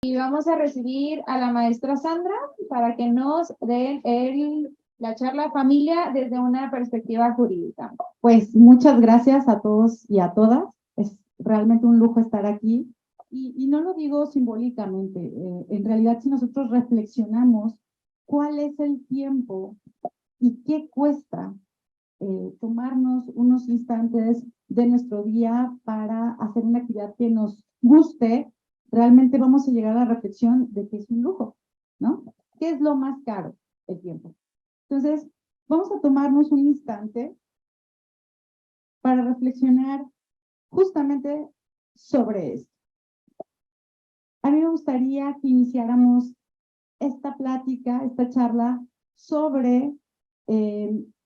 Y vamos a recibir a la maestra Sandra para que nos dé la charla familia desde una perspectiva jurídica. Pues muchas gracias a todos y a todas. Es realmente un lujo estar aquí. Y no lo digo simbólicamente. En realidad, si nosotros reflexionamos cuál es el tiempo y qué cuesta tomarnos unos instantes de nuestro día para hacer una actividad que nos guste, realmente vamos a llegar a la reflexión de que es un lujo, ¿no? ¿Qué es lo más caro? El tiempo. Entonces, vamos a tomarnos un instante para reflexionar justamente sobre esto. A mí me gustaría que iniciáramos esta plática, esta charla sobre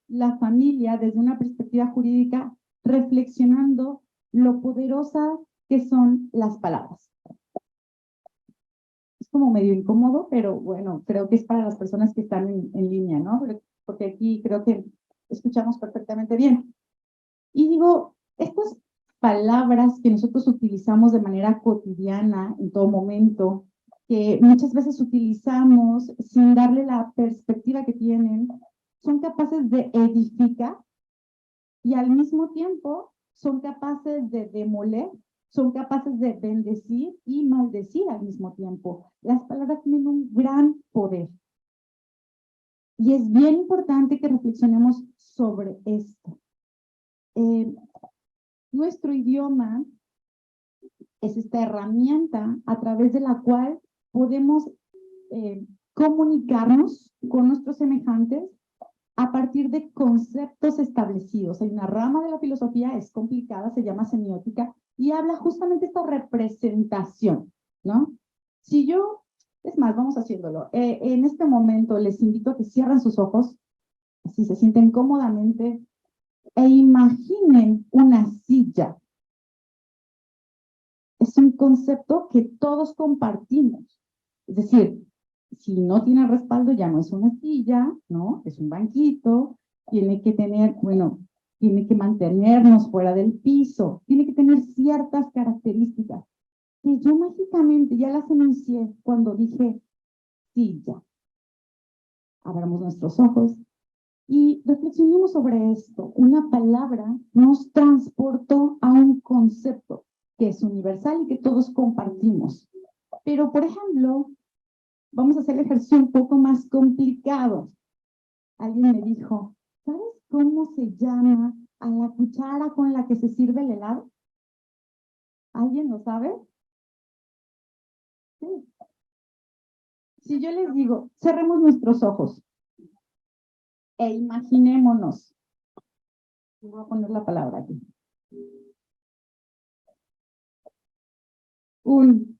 la familia desde una perspectiva jurídica, reflexionando lo poderosas que son las palabras. Es como medio incómodo, pero bueno, creo que es para las personas que están en línea, ¿no? Porque aquí creo que escuchamos perfectamente bien. Y digo, estas palabras que nosotros utilizamos de manera cotidiana, en todo momento, que muchas veces utilizamos sin darle la perspectiva que tienen, son capaces de edificar y al mismo tiempo son capaces de demoler, son capaces de bendecir y maldecir al mismo tiempo. Las palabras tienen un gran poder. Y es bien importante que reflexionemos sobre esto. Nuestro idioma es esta herramienta a través de la cual podemos comunicarnos con nuestros semejantes a partir de conceptos establecidos. Hay una rama de la filosofía, es complicada, se llama semiótica, y habla justamente de esta representación, ¿no? Si yo, es más, vamos haciéndolo. En este momento les invito a que cierren sus ojos, si se sienten cómodamente, e imaginen una silla. Es un concepto que todos compartimos. Es decir, si no tiene respaldo ya no es una silla, ¿no? Es un banquito, tiene que tener, bueno, tiene que mantenernos fuera del piso, tiene que tener ciertas características que yo mágicamente ya las enuncié cuando dije silla. Abramos nuestros ojos y reflexionemos sobre esto. Una palabra nos transportó a un concepto que es universal y que todos compartimos. Pero, por ejemplo, vamos a hacer el ejercicio un poco más complicado. Alguien me dijo, ¿sabes cómo se llama a la cuchara con la que se sirve el helado? ¿Alguien lo sabe? Sí. Si yo les digo, cerremos nuestros ojos e imaginémonos. Voy a poner la palabra aquí. Un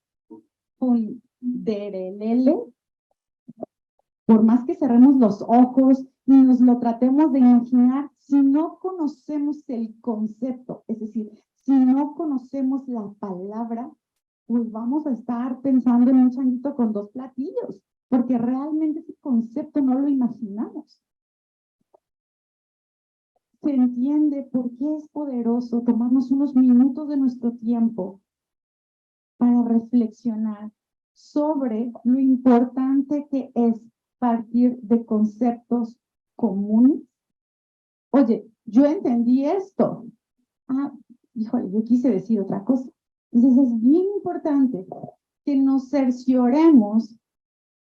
derelele. Por más que cerremos los ojos y nos lo tratemos de imaginar, si no conocemos el concepto, es decir, si no conocemos la palabra, pues vamos a estar pensando en un changuito con dos platillos, porque realmente ese concepto no lo imaginamos. Se entiende por qué es poderoso tomarnos unos minutos de nuestro tiempo para reflexionar sobre lo importante que es partir de conceptos comunes. Oye, yo entendí esto. Ah, híjole, yo quise decir otra cosa. Entonces es bien importante que nos cercioremos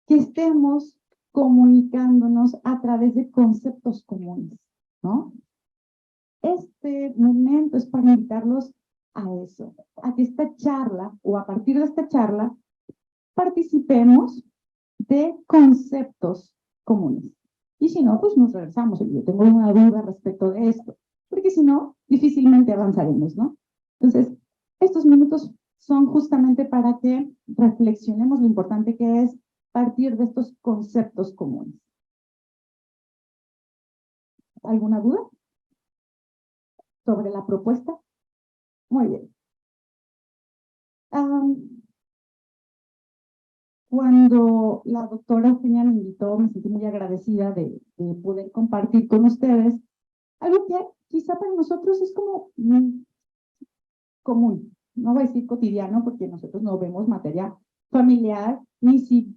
que estemos comunicándonos a través de conceptos comunes, ¿no? Este momento es para invitarlos a eso, a que esta charla o a partir de esta charla participemos de conceptos comunes. Y si no, pues nos regresamos. Yo tengo una duda respecto de esto, porque si no, difícilmente avanzaremos, ¿no? Entonces, estos minutos son justamente para que reflexionemos lo importante que es partir de estos conceptos comunes. ¿Alguna duda sobre la propuesta? Muy bien. Cuando la doctora Eugenia me invitó, me sentí muy agradecida de poder compartir con ustedes algo que quizá para nosotros es como común, no voy a decir cotidiano porque nosotros no vemos materia familiar, ni civil,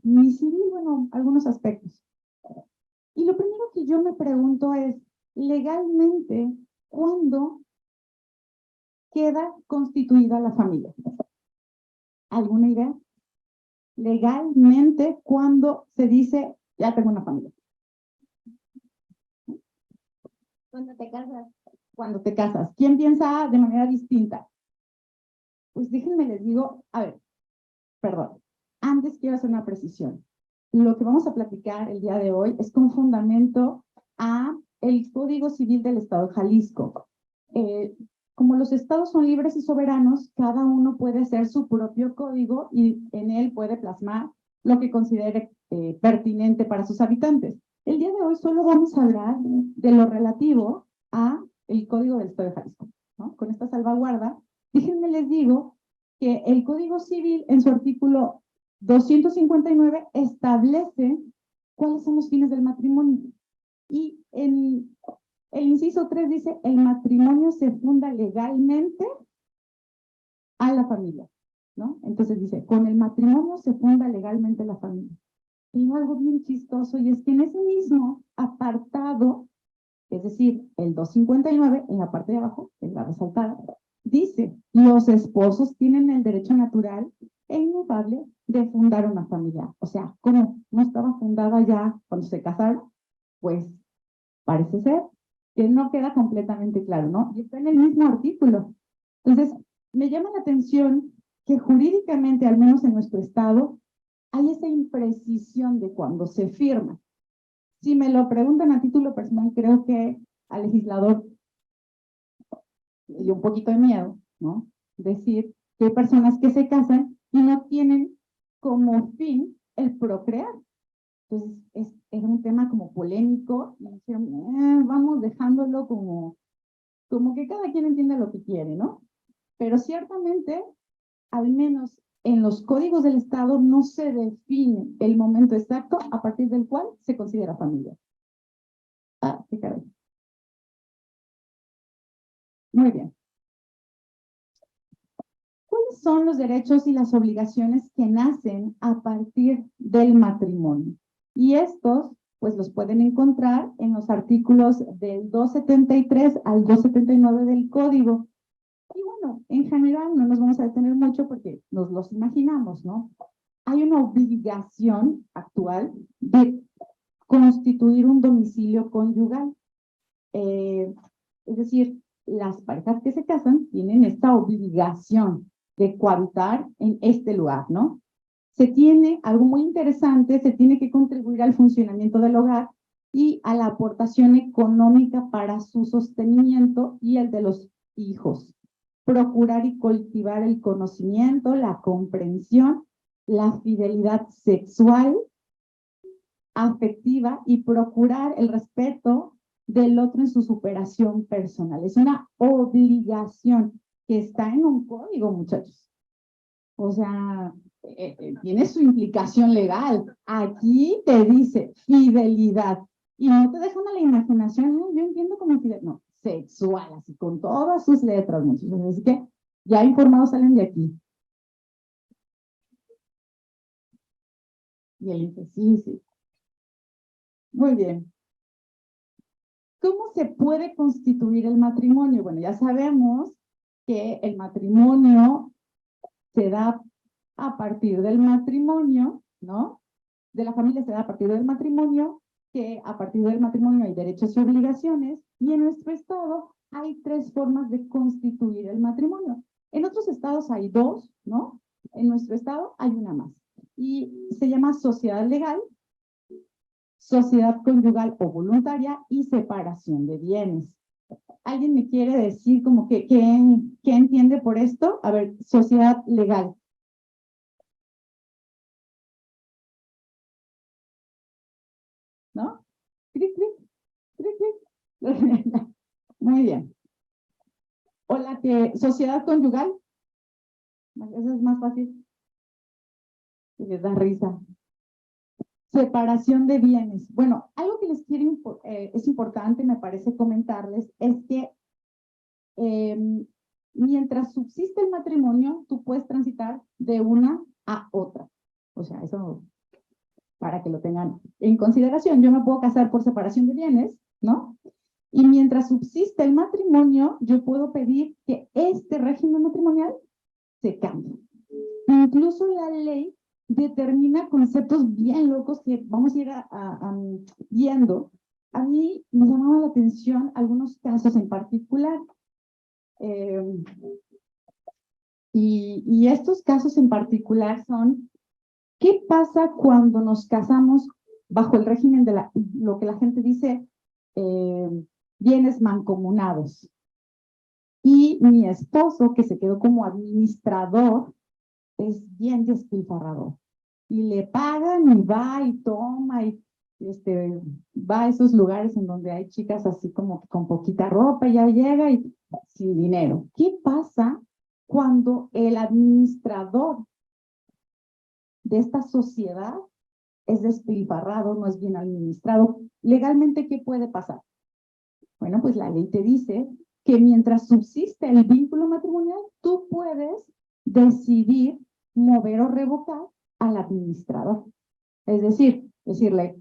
bueno, algunos aspectos. Y lo primero que yo me pregunto es, legalmente, ¿cuándo queda constituida la familia? ¿Alguna idea? Legalmente, ¿cuándo se dice, ya tengo una familia? Cuando te casas. Cuando te casas. ¿Quién piensa de manera distinta? Pues déjenme les digo, a ver, perdón, antes quiero hacer una precisión. Lo que vamos a platicar el día de hoy es con fundamento a el Código Civil del Estado de Jalisco. Como los estados son libres y soberanos, cada uno puede hacer su propio código y en él puede plasmar lo que considere pertinente para sus habitantes. El día de hoy solo vamos a hablar de lo relativo a el Código del Estado de Jalisco, ¿no? Con esta salvaguarda, déjenme les digo que el Código Civil en su artículo 259 establece cuáles son los fines del matrimonio. Y en el inciso 3 dice, el matrimonio se funda legalmente a la familia, ¿no? Entonces dice, con el matrimonio se funda legalmente la familia. Y algo bien chistoso, y es que en ese mismo apartado, es decir, el 259, en la parte de abajo, en la resaltada, dice, los esposos tienen el derecho natural e inmutable de fundar una familia. O sea, ¿cómo? ¿No estaba fundada ya cuando se casaron? Pues parece ser que no queda completamente claro, ¿no? Y está en el mismo artículo. Entonces, me llama la atención que jurídicamente, al menos en nuestro estado, hay esa imprecisión de cuando se firma. Si me lo preguntan a título personal, creo que al legislador le dio un poquito de miedo, ¿no? Decir que hay personas que se casan y no tienen como fin el procrear. Entonces, es un tema como polémico y dijeron, vamos dejándolo como que cada quien entiende lo que quiere, ¿no? Pero ciertamente, al menos en los códigos del Estado, no se define el momento exacto a partir del cual se considera familia. Ah, qué caray. Muy bien. ¿Cuáles son los derechos y las obligaciones que nacen a partir del matrimonio? Y estos, pues los pueden encontrar en los artículos del 273 al 279 del Código. Y bueno, en general no nos vamos a detener mucho porque nos los imaginamos, ¿no? Hay una obligación actual de constituir un domicilio conyugal. Es decir, las parejas que se casan tienen esta obligación de cohabitar en este lugar, ¿no? Se tiene algo muy interesante, se tiene que contribuir al funcionamiento del hogar y a la aportación económica para su sostenimiento y el de los hijos. Procurar y cultivar el conocimiento, la comprensión, la fidelidad sexual, afectiva y procurar el respeto del otro en su superación personal. Es una obligación que está en un código, muchachos. O sea, tiene su implicación legal. Aquí te dice fidelidad y no te dejan a la imaginación. ¿No? Yo entiendo como fidelidad, no, sexual, así con todas sus letras, muchachos. Así que ya informados salen de aquí. Y él dice, sí, sí. Muy bien. ¿Cómo se puede constituir el matrimonio? Bueno, ya sabemos que el matrimonio se da a partir del matrimonio, ¿no? De la familia se da a partir del matrimonio, que a partir del matrimonio hay derechos y obligaciones, y en nuestro estado hay 3 formas de constituir el matrimonio. En otros estados hay 2, ¿no? En nuestro estado hay una más. Y se llama sociedad legal, sociedad conyugal o voluntaria y separación de bienes. ¿Alguien me quiere decir como que qué entiende por esto? A ver, sociedad legal. ¿No? Clic, clic, clic, clic. Muy bien. O la que, sociedad conyugal. Eso es más fácil. Y les da risa. Separación de bienes. Bueno, algo que les quiero, es importante, me parece comentarles, es que mientras subsiste el matrimonio, tú puedes transitar de una a otra. O sea, eso para que lo tengan en consideración. Yo me puedo casar por separación de bienes, ¿no? Y mientras subsiste el matrimonio, yo puedo pedir que este régimen matrimonial se cambie. Incluso la ley determina conceptos bien locos que vamos a ir viendo. A mí me llamaban la atención algunos casos en particular. Y estos casos en particular son, ¿qué pasa cuando nos casamos bajo el régimen de lo que la gente dice bienes mancomunados? Y mi esposo, que se quedó como administrador, es bien despilfarrador. Y le pagan y va y toma y va a esos lugares en donde hay chicas así como con poquita ropa, y ya llega y sin dinero. ¿Qué pasa cuando el administrador de esta sociedad es despilfarrado, no es bien administrado? Legalmente, ¿qué puede pasar? Bueno, pues la ley te dice que mientras subsiste el vínculo matrimonial, tú puedes decidir mover o revocar al administrador. Es decir, decirle,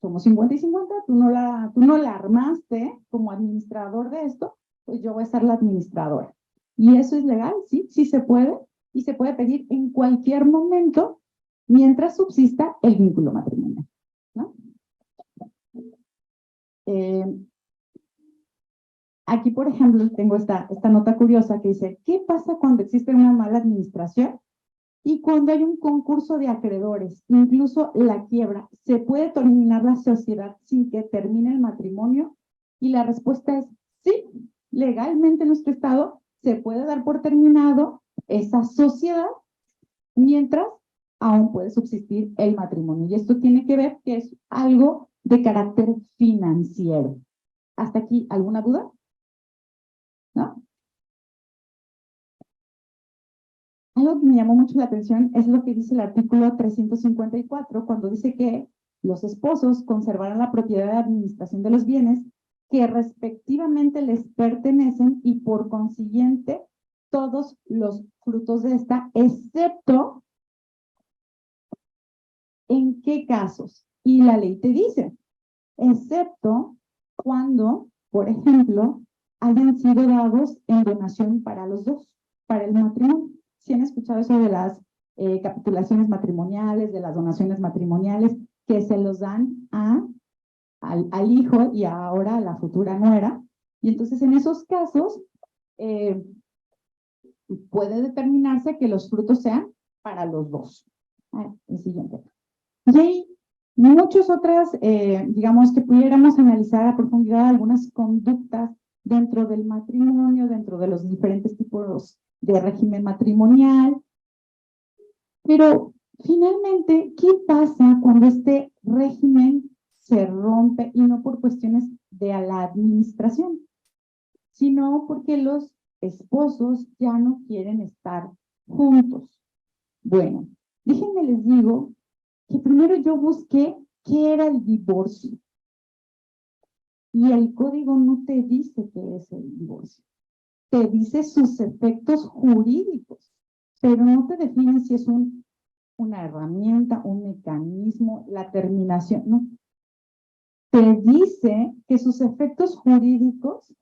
somos 50 y 50, tú no la armaste como administrador de esto, pues yo voy a ser la administradora. ¿Y eso es legal? Sí, sí se puede, y se puede pedir en cualquier momento mientras subsista el vínculo matrimonial, ¿no? Aquí, por ejemplo, tengo esta nota curiosa que dice, ¿qué pasa cuando existe una mala administración? Y cuando hay un concurso de acreedores, incluso la quiebra, ¿se puede terminar la sociedad sin que termine el matrimonio? Y la respuesta es sí. Legalmente en nuestro estado se puede dar por terminado esa sociedad mientras aún puede subsistir el matrimonio. Y esto tiene que ver que es algo de carácter financiero. ¿Hasta aquí alguna duda? ¿No? Algo que me llamó mucho la atención es lo que dice el artículo 354, cuando dice que los esposos conservarán la propiedad de administración de los bienes que respectivamente les pertenecen y por consiguiente todos los frutos de esta, excepto en qué casos. Y la ley te dice, excepto cuando, por ejemplo, hayan sido dados en donación para los dos, para el matrimonio. ¿Sí han escuchado eso de las capitulaciones matrimoniales, de las donaciones matrimoniales, que se los dan al hijo y ahora a la futura nuera? Y entonces en esos casos puede determinarse que los frutos sean para los dos. El siguiente. Y hay muchas otras, digamos, que pudiéramos analizar a profundidad algunas conductas dentro del matrimonio, dentro de los diferentes tipos de régimen matrimonial. Pero finalmente, ¿qué pasa cuando este régimen se rompe? Y no por cuestiones de la administración, sino porque los esposos ya no quieren estar juntos. Bueno, déjenme les digo que primero yo busqué qué era el divorcio. Y el código no te dice qué es el divorcio. Te dice sus efectos jurídicos, pero no te define si es una herramienta, un mecanismo, la terminación. No. Te dice que sus efectos jurídicos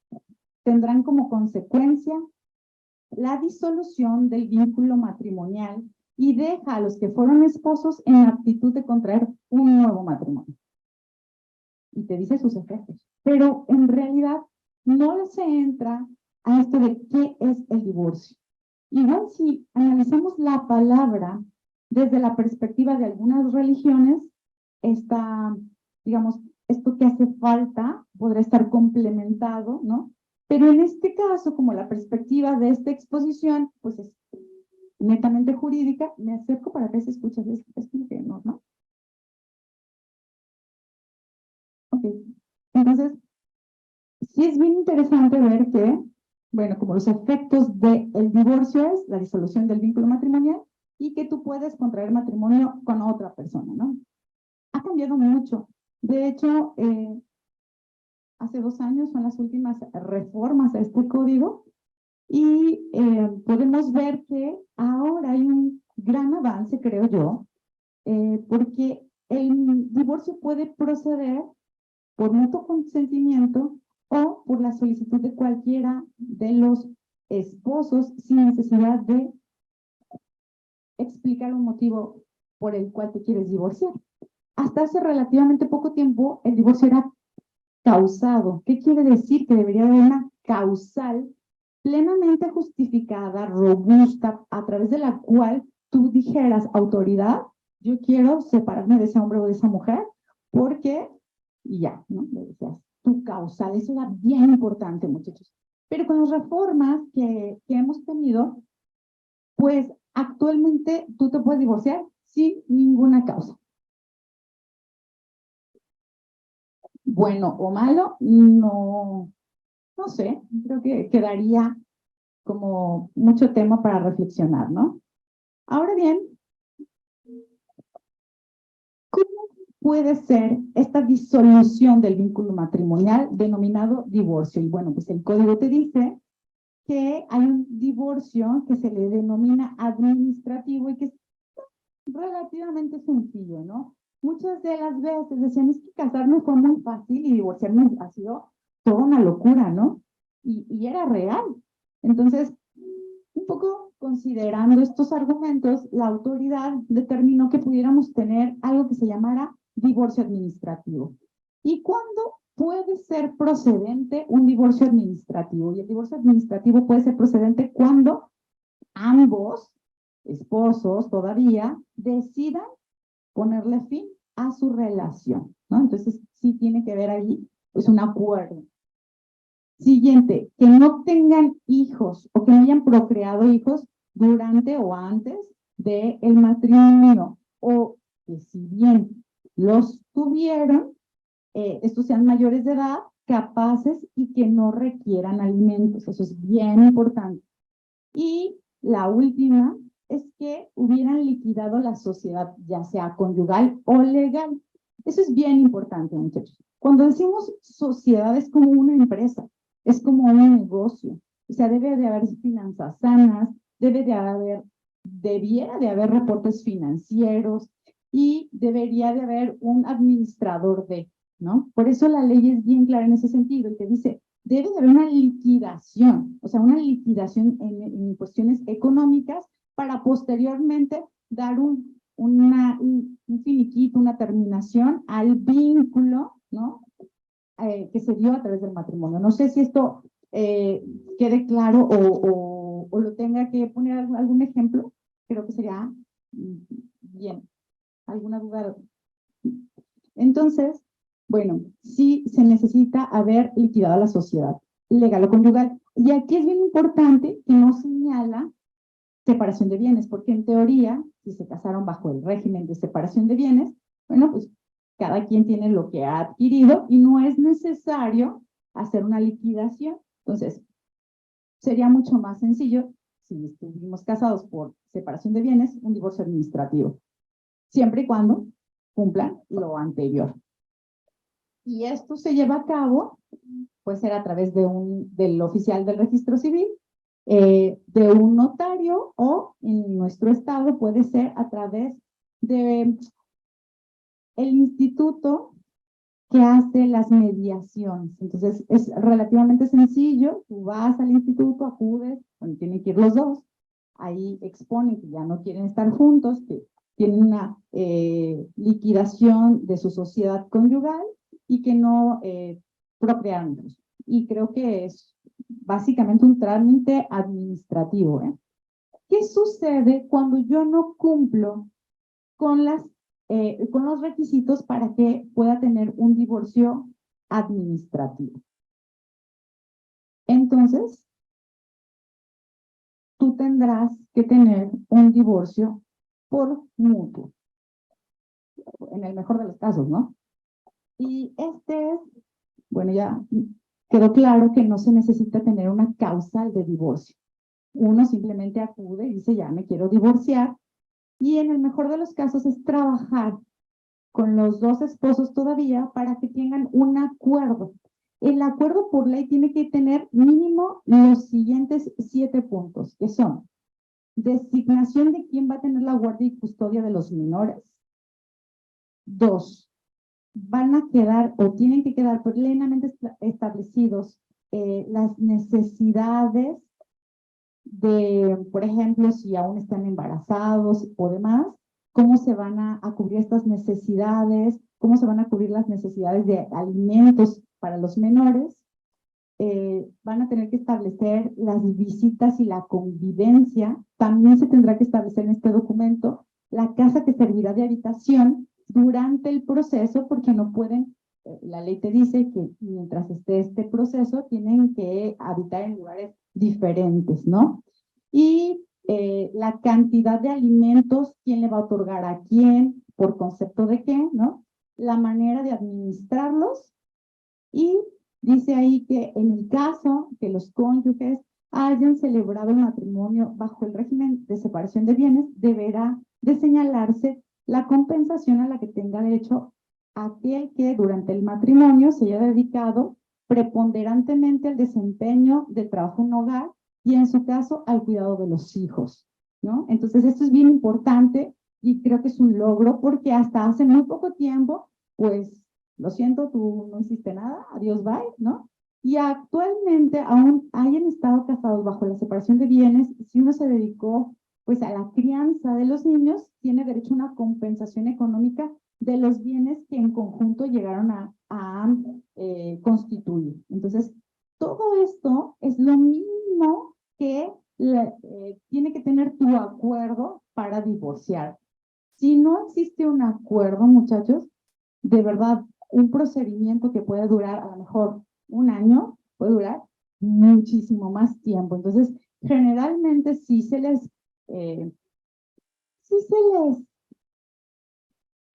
tendrán como consecuencia la disolución del vínculo matrimonial y deja a los que fueron esposos en aptitud de contraer un nuevo matrimonio. Y te dice sus efectos. Pero en realidad no se entra a esto de qué es el divorcio. Igual si analizamos la palabra desde la perspectiva de algunas religiones, digamos, esto que hace falta podrá estar complementado, ¿no? Pero en este caso, como la perspectiva de esta exposición, pues es netamente jurídica, me acerco para que se escuche esto que no, ¿no? Ok, entonces, sí es bien interesante ver que, bueno, como los efectos del divorcio es la disolución del vínculo matrimonial y que tú puedes contraer matrimonio con otra persona, ¿no? Ha cambiado mucho. De hecho, hace 2 años son las últimas reformas a este código y podemos ver que ahora hay un gran avance, creo yo, porque el divorcio puede proceder por mutuo consentimiento o por la solicitud de cualquiera de los esposos sin necesidad de explicar un motivo por el cual te quieres divorciar. Hasta hace relativamente poco tiempo el divorcio era causado. ¿Qué quiere decir? Que debería haber una causal plenamente justificada, robusta, a través de la cual tú dijeras, autoridad, yo quiero separarme de ese hombre o de esa mujer, porque, y ya, ¿no? Le decías, tu causal, eso era bien importante, muchachos. Pero con las reformas que hemos tenido, pues actualmente tú te puedes divorciar sin ninguna causa. Bueno o malo, no sé, creo que quedaría como mucho tema para reflexionar, ¿no? Ahora bien, ¿cómo puede ser esta disolución del vínculo matrimonial denominado divorcio? Y bueno, pues el código te dice que hay un divorcio que se le denomina administrativo y que es relativamente sencillo, ¿no? Muchas de las veces decían, es que casarme fue muy fácil y divorciarme ha sido toda una locura, ¿no? Y era real. Entonces, un poco considerando estos argumentos, la autoridad determinó que pudiéramos tener algo que se llamara divorcio administrativo. ¿Y cuándo puede ser procedente un divorcio administrativo? Y el divorcio administrativo puede ser procedente cuando ambos esposos todavía decidan ponerle fin a su relación, ¿no? Entonces, sí tiene que haber ahí pues un acuerdo. Siguiente, que no tengan hijos o que no hayan procreado hijos durante o antes del matrimonio, o que si bien los tuvieron, estos sean mayores de edad, capaces y que no requieran alimentos. Eso es bien importante. Y la última es que hubieran liquidado la sociedad, ya sea conyugal o legal. Eso es bien importante, muchachos. Cuando decimos sociedad es como una empresa, es como un negocio. O sea, debe de haber finanzas sanas, debiera de haber reportes financieros y debería de haber un administrador de, ¿no? Por eso la ley es bien clara en ese sentido y te dice, debe de haber una liquidación, o sea, una liquidación en cuestiones económicas para posteriormente dar un finiquito, una terminación al vínculo, ¿no? Que se dio a través del matrimonio. No sé si esto quede claro o lo tenga que poner algún ejemplo. Creo que sería bien. ¿Alguna duda? Entonces, bueno, sí se necesita haber liquidado la sociedad, legal o conyugal. Y aquí es bien importante que no señala separación de bienes, porque en teoría, si se casaron bajo el régimen de separación de bienes, bueno, pues cada quien tiene lo que ha adquirido y no es necesario hacer una liquidación. Entonces, sería mucho más sencillo si estuvimos casados por separación de bienes, un divorcio administrativo, siempre y cuando cumplan lo anterior. Y esto se lleva a cabo, puede ser a través del oficial del registro civil, de un notario, o en nuestro estado puede ser a través de el instituto que hace las mediaciones. Entonces, es relativamente sencillo. Tú vas al instituto, acudes, bueno, tienen que ir los dos. Ahí exponen que ya no quieren estar juntos, que tienen una liquidación de su sociedad conyugal y que no procrearon hijos. Y creo que es básicamente un trámite administrativo, ¿eh? ¿Qué sucede cuando yo no cumplo con los requisitos para que pueda tener un divorcio administrativo? Entonces, tú tendrás que tener un divorcio por mutuo, en el mejor de los casos, ¿no? Y bueno, ya quedó claro que no se necesita tener una causal de divorcio. Uno simplemente acude y dice, ya me quiero divorciar, y en el mejor de los casos es trabajar con los dos esposos todavía para que tengan un acuerdo. El acuerdo por ley tiene que tener mínimo los siguientes 7 puntos, que son designación de quién va a tener la guardia y custodia de los menores, Dos, van a quedar o tienen que quedar plenamente establecidos las necesidades de, por ejemplo, si aún están embarazados o demás, cómo se van a cubrir estas necesidades, cómo se van a cubrir las necesidades de alimentos para los menores. Van a tener que establecer las visitas y la convivencia. También se tendrá que establecer en este documento la casa que servirá de habitación durante el proceso, porque no pueden, la ley te dice que mientras esté este proceso, tienen que habitar en lugares diferentes, ¿no? Y la cantidad de alimentos, quién le va a otorgar a quién, por concepto de qué, ¿no? La manera de administrarlos y dice ahí que en el caso que los cónyuges hayan celebrado el matrimonio bajo el régimen de separación de bienes, deberá de señalarse la compensación a la que tenga derecho aquel que durante el matrimonio se haya dedicado preponderantemente al desempeño del trabajo en hogar y en su caso al cuidado de los hijos, ¿no? Entonces esto es bien importante y creo que es un logro porque hasta hace muy poco tiempo, pues lo siento, tú no hiciste nada, adiós, bye, ¿no? Y actualmente aún hayan estado casados bajo la separación de bienes, si uno se dedicó pues a la crianza de los niños, tiene derecho a una compensación económica de los bienes que en conjunto llegaron a constituir. Entonces, todo esto es lo mismo que tiene que tener tu acuerdo para divorciar. Si no existe un acuerdo, muchachos, de verdad, un procedimiento que puede durar a lo mejor un año, puede durar muchísimo más tiempo. Entonces, generalmente sí se les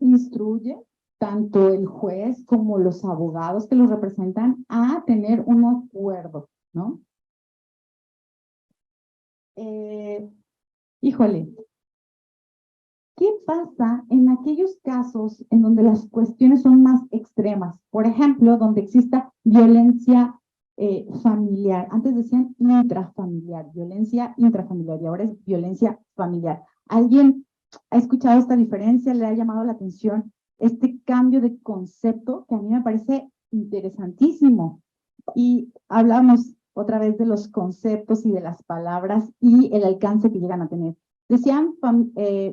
instruye tanto el juez como los abogados que los representan a tener un acuerdo, ¿no? Híjole, ¿qué pasa en aquellos casos en donde las cuestiones son más extremas? Por ejemplo, donde exista violencia familiar. Antes decían intrafamiliar, violencia intrafamiliar y ahora es violencia familiar. ¿Alguien ha escuchado esta diferencia? ¿Le ha llamado la atención este cambio de concepto que a mí me parece interesantísimo? Y hablamos otra vez de los conceptos y de las palabras y el alcance que llegan a tener. Decían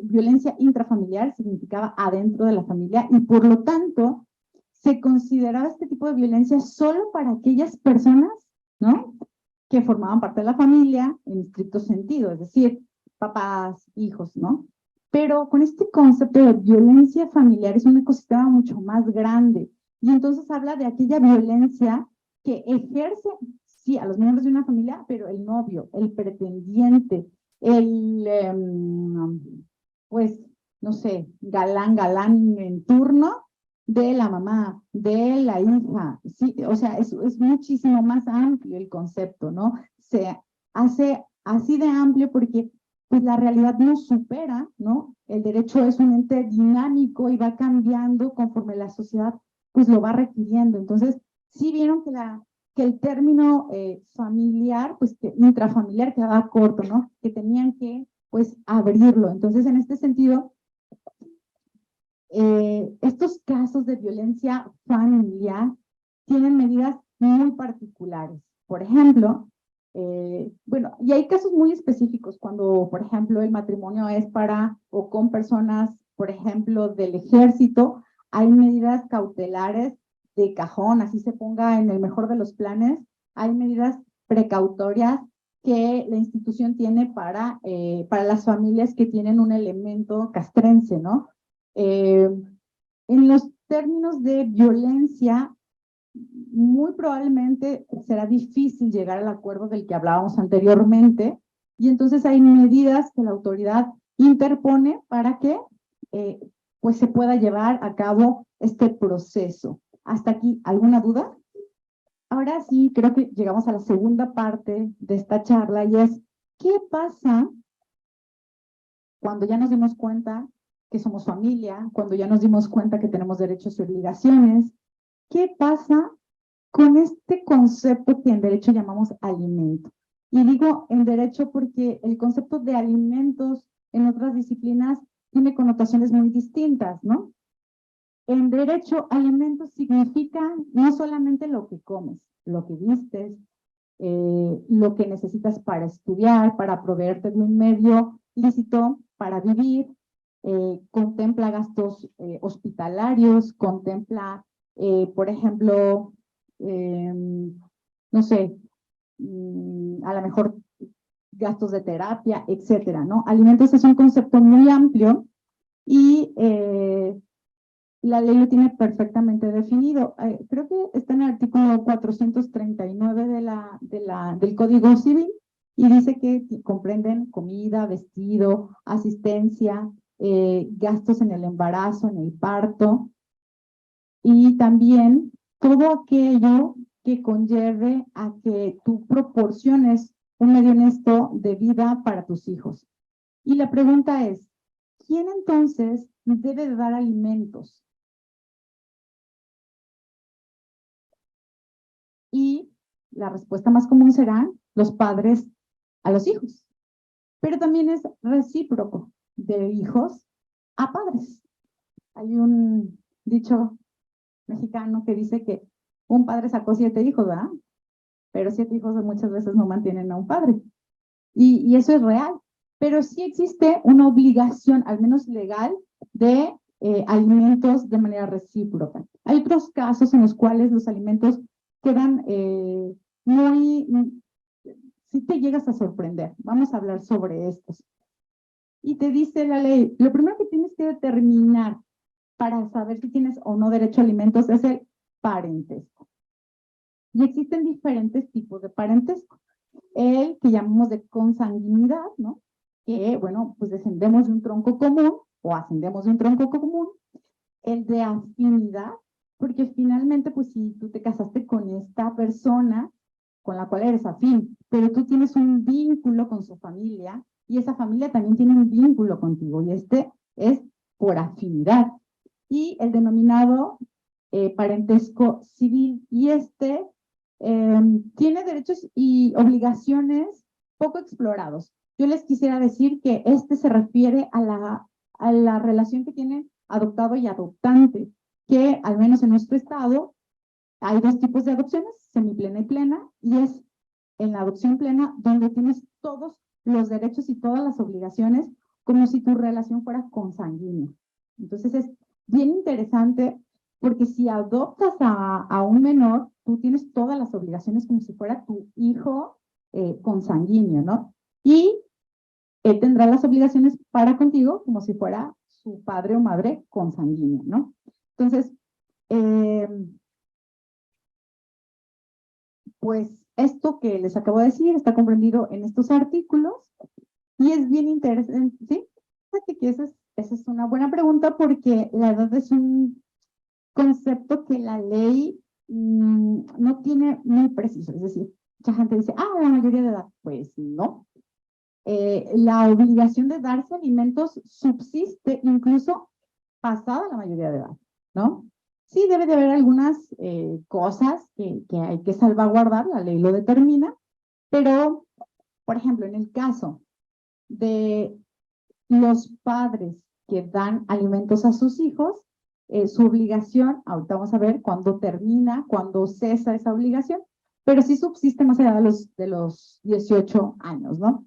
violencia intrafamiliar significaba adentro de la familia y por lo tanto se consideraba este tipo de violencia solo para aquellas personas, ¿no? Que formaban parte de la familia en estricto sentido, es decir, papás, hijos, ¿no? Pero con este concepto de violencia familiar es un ecosistema mucho más grande y entonces habla de aquella violencia que ejerce, sí, a los miembros de una familia, pero el novio, el pretendiente, pues, no sé, galán en turno de la mamá, de la hija, sí, o sea, es muchísimo más amplio el concepto, ¿no? Se hace así de amplio porque pues la realidad no supera, ¿no? El derecho es un ente dinámico y va cambiando conforme la sociedad pues lo va requiriendo. Entonces, sí vieron que el término familiar, pues que intrafamiliar quedaba corto, ¿no? Que tenían que pues abrirlo. Entonces, en este sentido, estos casos de violencia familiar tienen medidas muy particulares. Por ejemplo, bueno, y hay casos muy específicos cuando, por ejemplo, el matrimonio es para o con personas, por ejemplo, del ejército, hay medidas cautelares de cajón, así se ponga en el mejor de los planes, hay medidas precautorias que la institución tiene para las familias que tienen un elemento castrense, ¿no? Eh, en los términos de violencia, muy probablemente será difícil llegar al acuerdo del que hablábamos anteriormente, y entonces hay medidas que la autoridad interpone para que pues se pueda llevar a cabo este proceso. ¿Hasta aquí alguna duda? Ahora sí, creo que llegamos a la segunda parte de esta charla y es, ¿qué pasa cuando ya nos dimos cuenta que somos familia, cuando ya nos dimos cuenta que tenemos derechos y obligaciones? ¿Qué pasa con este concepto que en derecho llamamos alimento? Y digo en derecho porque el concepto de alimentos en otras disciplinas tiene connotaciones muy distintas, ¿no? En derecho, alimentos significa no solamente lo que comes, lo que vistes, lo que necesitas para estudiar, para proveerte de un medio lícito para vivir, contempla gastos hospitalarios, contempla, por ejemplo, no sé, a lo mejor gastos de terapia, etcétera, ¿no? Alimentos es un concepto muy amplio y la ley lo tiene perfectamente definido. Creo que está en el artículo 439 del Código Civil y dice que comprenden comida, vestido, asistencia, gastos en el embarazo, en el parto y también todo aquello que conlleve a que tú proporciones un medio honesto de vida para tus hijos. Y la pregunta es, ¿quién entonces debe de dar alimentos? Y la respuesta más común será los padres a los hijos. Pero también es recíproco de hijos a padres. Hay un dicho mexicano que dice que un padre sacó 7 hijos, ¿verdad? Pero 7 hijos muchas veces no mantienen a un padre. Y eso es real. Pero sí existe una obligación, al menos legal, de alimentos de manera recíproca. Hay otros casos en los cuales los alimentos quedan si te llegas a sorprender. Vamos a hablar sobre estos. Y te dice la ley, lo primero que tienes que determinar para saber si tienes o no derecho a alimentos es el parentesco. Y existen diferentes tipos de parentesco. El que llamamos de consanguinidad, ¿no? Que, bueno, pues descendemos de un tronco común o ascendemos de un tronco común. El de afinidad, porque finalmente, pues si tú te casaste con esta persona con la cual eres afín, pero tú tienes un vínculo con su familia y esa familia también tiene un vínculo contigo y este es por afinidad. Y el denominado parentesco civil y este tiene derechos y obligaciones poco explorados. Yo les quisiera decir que este se refiere a la relación que tienen adoptado y adoptante, que al menos en nuestro estado hay 2 tipos de adopciones, semiplena y plena, y es en la adopción plena donde tienes todos los derechos y todas las obligaciones como si tu relación fuera consanguínea. Entonces es bien interesante porque si adoptas a un menor, tú tienes todas las obligaciones como si fuera tu hijo consanguíneo, ¿no? Y él tendrá las obligaciones para contigo como si fuera su padre o madre consanguínea, ¿no? Entonces, pues esto que les acabo de decir está comprendido en estos artículos y es bien interesante, ¿sí? Fíjate que esa es una buena pregunta porque la edad es un concepto que la ley no tiene muy preciso, es decir, mucha gente dice, la mayoría de edad, pues no. La obligación de darse alimentos subsiste incluso pasada la mayoría de edad, ¿no? Sí, debe de haber algunas cosas que hay que salvaguardar, la ley lo determina, pero, por ejemplo, en el caso de los padres que dan alimentos a sus hijos, su obligación, ahorita vamos a ver cuándo termina, cuándo cesa esa obligación, pero sí subsiste más allá de los 18 años, ¿no?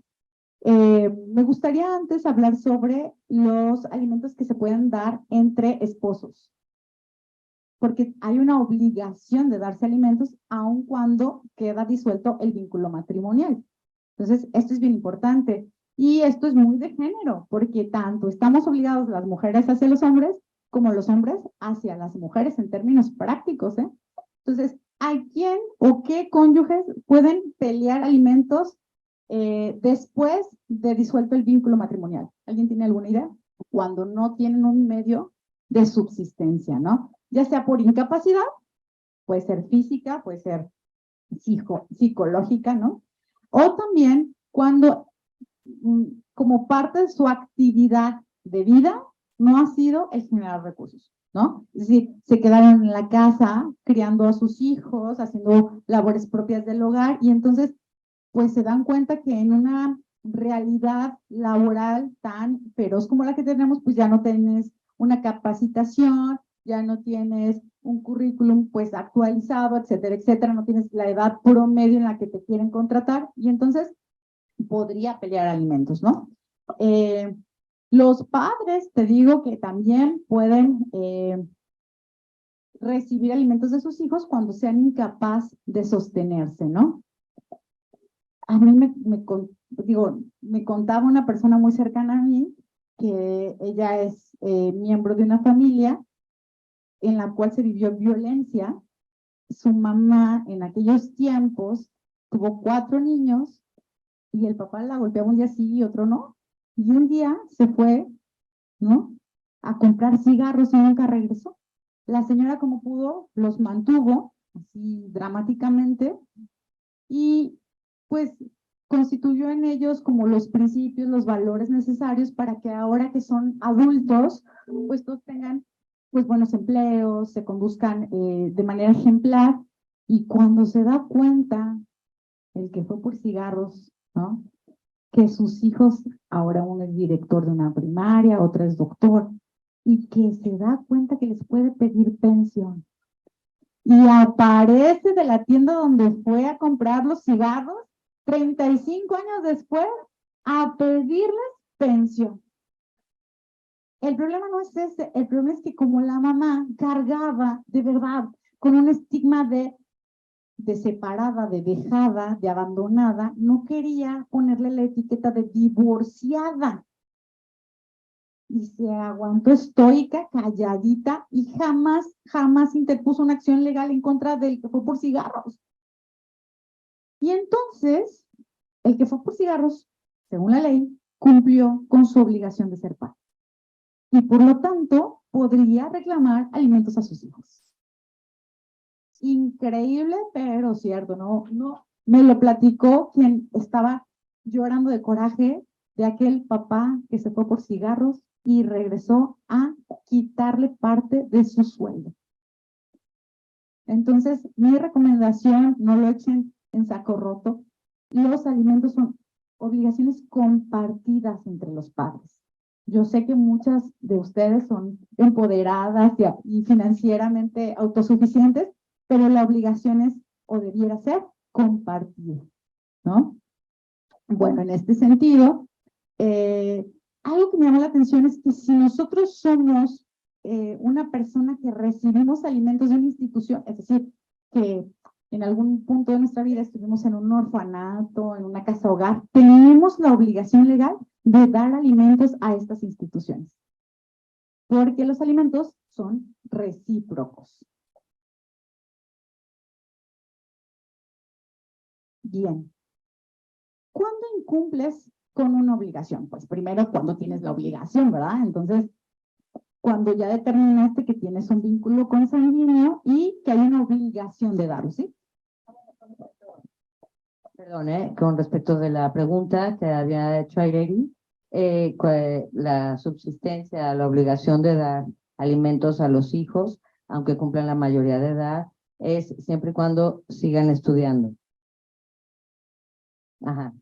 Me gustaría antes hablar sobre los alimentos que se pueden dar entre esposos, porque hay una obligación de darse alimentos aun cuando queda disuelto el vínculo matrimonial. Entonces, esto es bien importante y esto es muy de género, porque tanto estamos obligados las mujeres hacia los hombres como los hombres hacia las mujeres en términos prácticos, ¿eh? Entonces, ¿a quién o qué cónyuges pueden pelear alimentos después de disuelto el vínculo matrimonial? ¿Alguien tiene alguna idea? Cuando no tienen un medio de subsistencia, ¿no? Ya sea por incapacidad, puede ser física, puede ser psicológica, ¿no? O también cuando como parte de su actividad de vida no ha sido el generar recursos, ¿no? Es decir, se quedaron en la casa criando a sus hijos, haciendo labores propias del hogar y entonces pues se dan cuenta que en una realidad laboral tan feroz como la que tenemos, pues ya no tienes una capacitación, ya no tienes un currículum pues actualizado, etcétera, etcétera, no tienes la edad promedio en la que te quieren contratar y entonces podría pelear alimentos, ¿no? Los padres, te digo que también pueden recibir alimentos de sus hijos cuando sean incapaz de sostenerse, ¿no? A mí me contaba una persona muy cercana a mí que ella es miembro de una familia en la cual se vivió violencia. Su mamá en aquellos tiempos tuvo 4 niños y el papá la golpeaba un día sí y otro no. Y un día se fue, ¿no?, a comprar cigarros y nunca regresó. La señora como pudo los mantuvo así dramáticamente y pues constituyó en ellos como los principios, los valores necesarios para que ahora que son adultos, pues todos tengan pues buenos empleos, se conduzcan de manera ejemplar y cuando se da cuenta el que fue por cigarros, ¿no?, que sus hijos, ahora uno es director de una primaria, otro es doctor, y que se da cuenta que les puede pedir pensión. Y aparece de la tienda donde fue a comprar los cigarros 35 años después a pedirles pensión. El problema no es ese, el problema es que como la mamá cargaba de verdad con un estigma de separada, de dejada, de abandonada, no quería ponerle la etiqueta de divorciada. Y se aguantó estoica, calladita y jamás interpuso una acción legal en contra del que fue por cigarros. Y entonces, el que fue por cigarros, según la ley, cumplió con su obligación de ser padre. Y por lo tanto, podría reclamar alimentos a sus hijos. Increíble, pero cierto, no, me lo platicó quien estaba llorando de coraje de aquel papá que se fue por cigarros y regresó a quitarle parte de su sueldo. Entonces, mi recomendación, no lo echen en saco roto. Los alimentos son obligaciones compartidas entre los padres. Yo sé que muchas de ustedes son empoderadas y financieramente autosuficientes, pero la obligación es, o debiera ser, compartida, ¿no? Bueno, en este sentido, algo que me llama la atención es que si nosotros somos una persona que recibimos alimentos de una institución, es decir, que en algún punto de nuestra vida estuvimos en un orfanato, en una casa hogar, tenemos la obligación legal de dar alimentos a estas instituciones, porque los alimentos son recíprocos. Bien. ¿Cuándo incumples con una obligación? Pues primero cuando tienes la obligación, ¿verdad? Entonces, cuando ya determinaste que tienes un vínculo consanguíneo y que hay una obligación de darlo, ¿sí? Perdón, con respecto de la pregunta que había hecho Aireri, la subsistencia, la obligación de dar alimentos a los hijos, aunque cumplan la mayoría de edad, es siempre y cuando sigan estudiando. Ajá.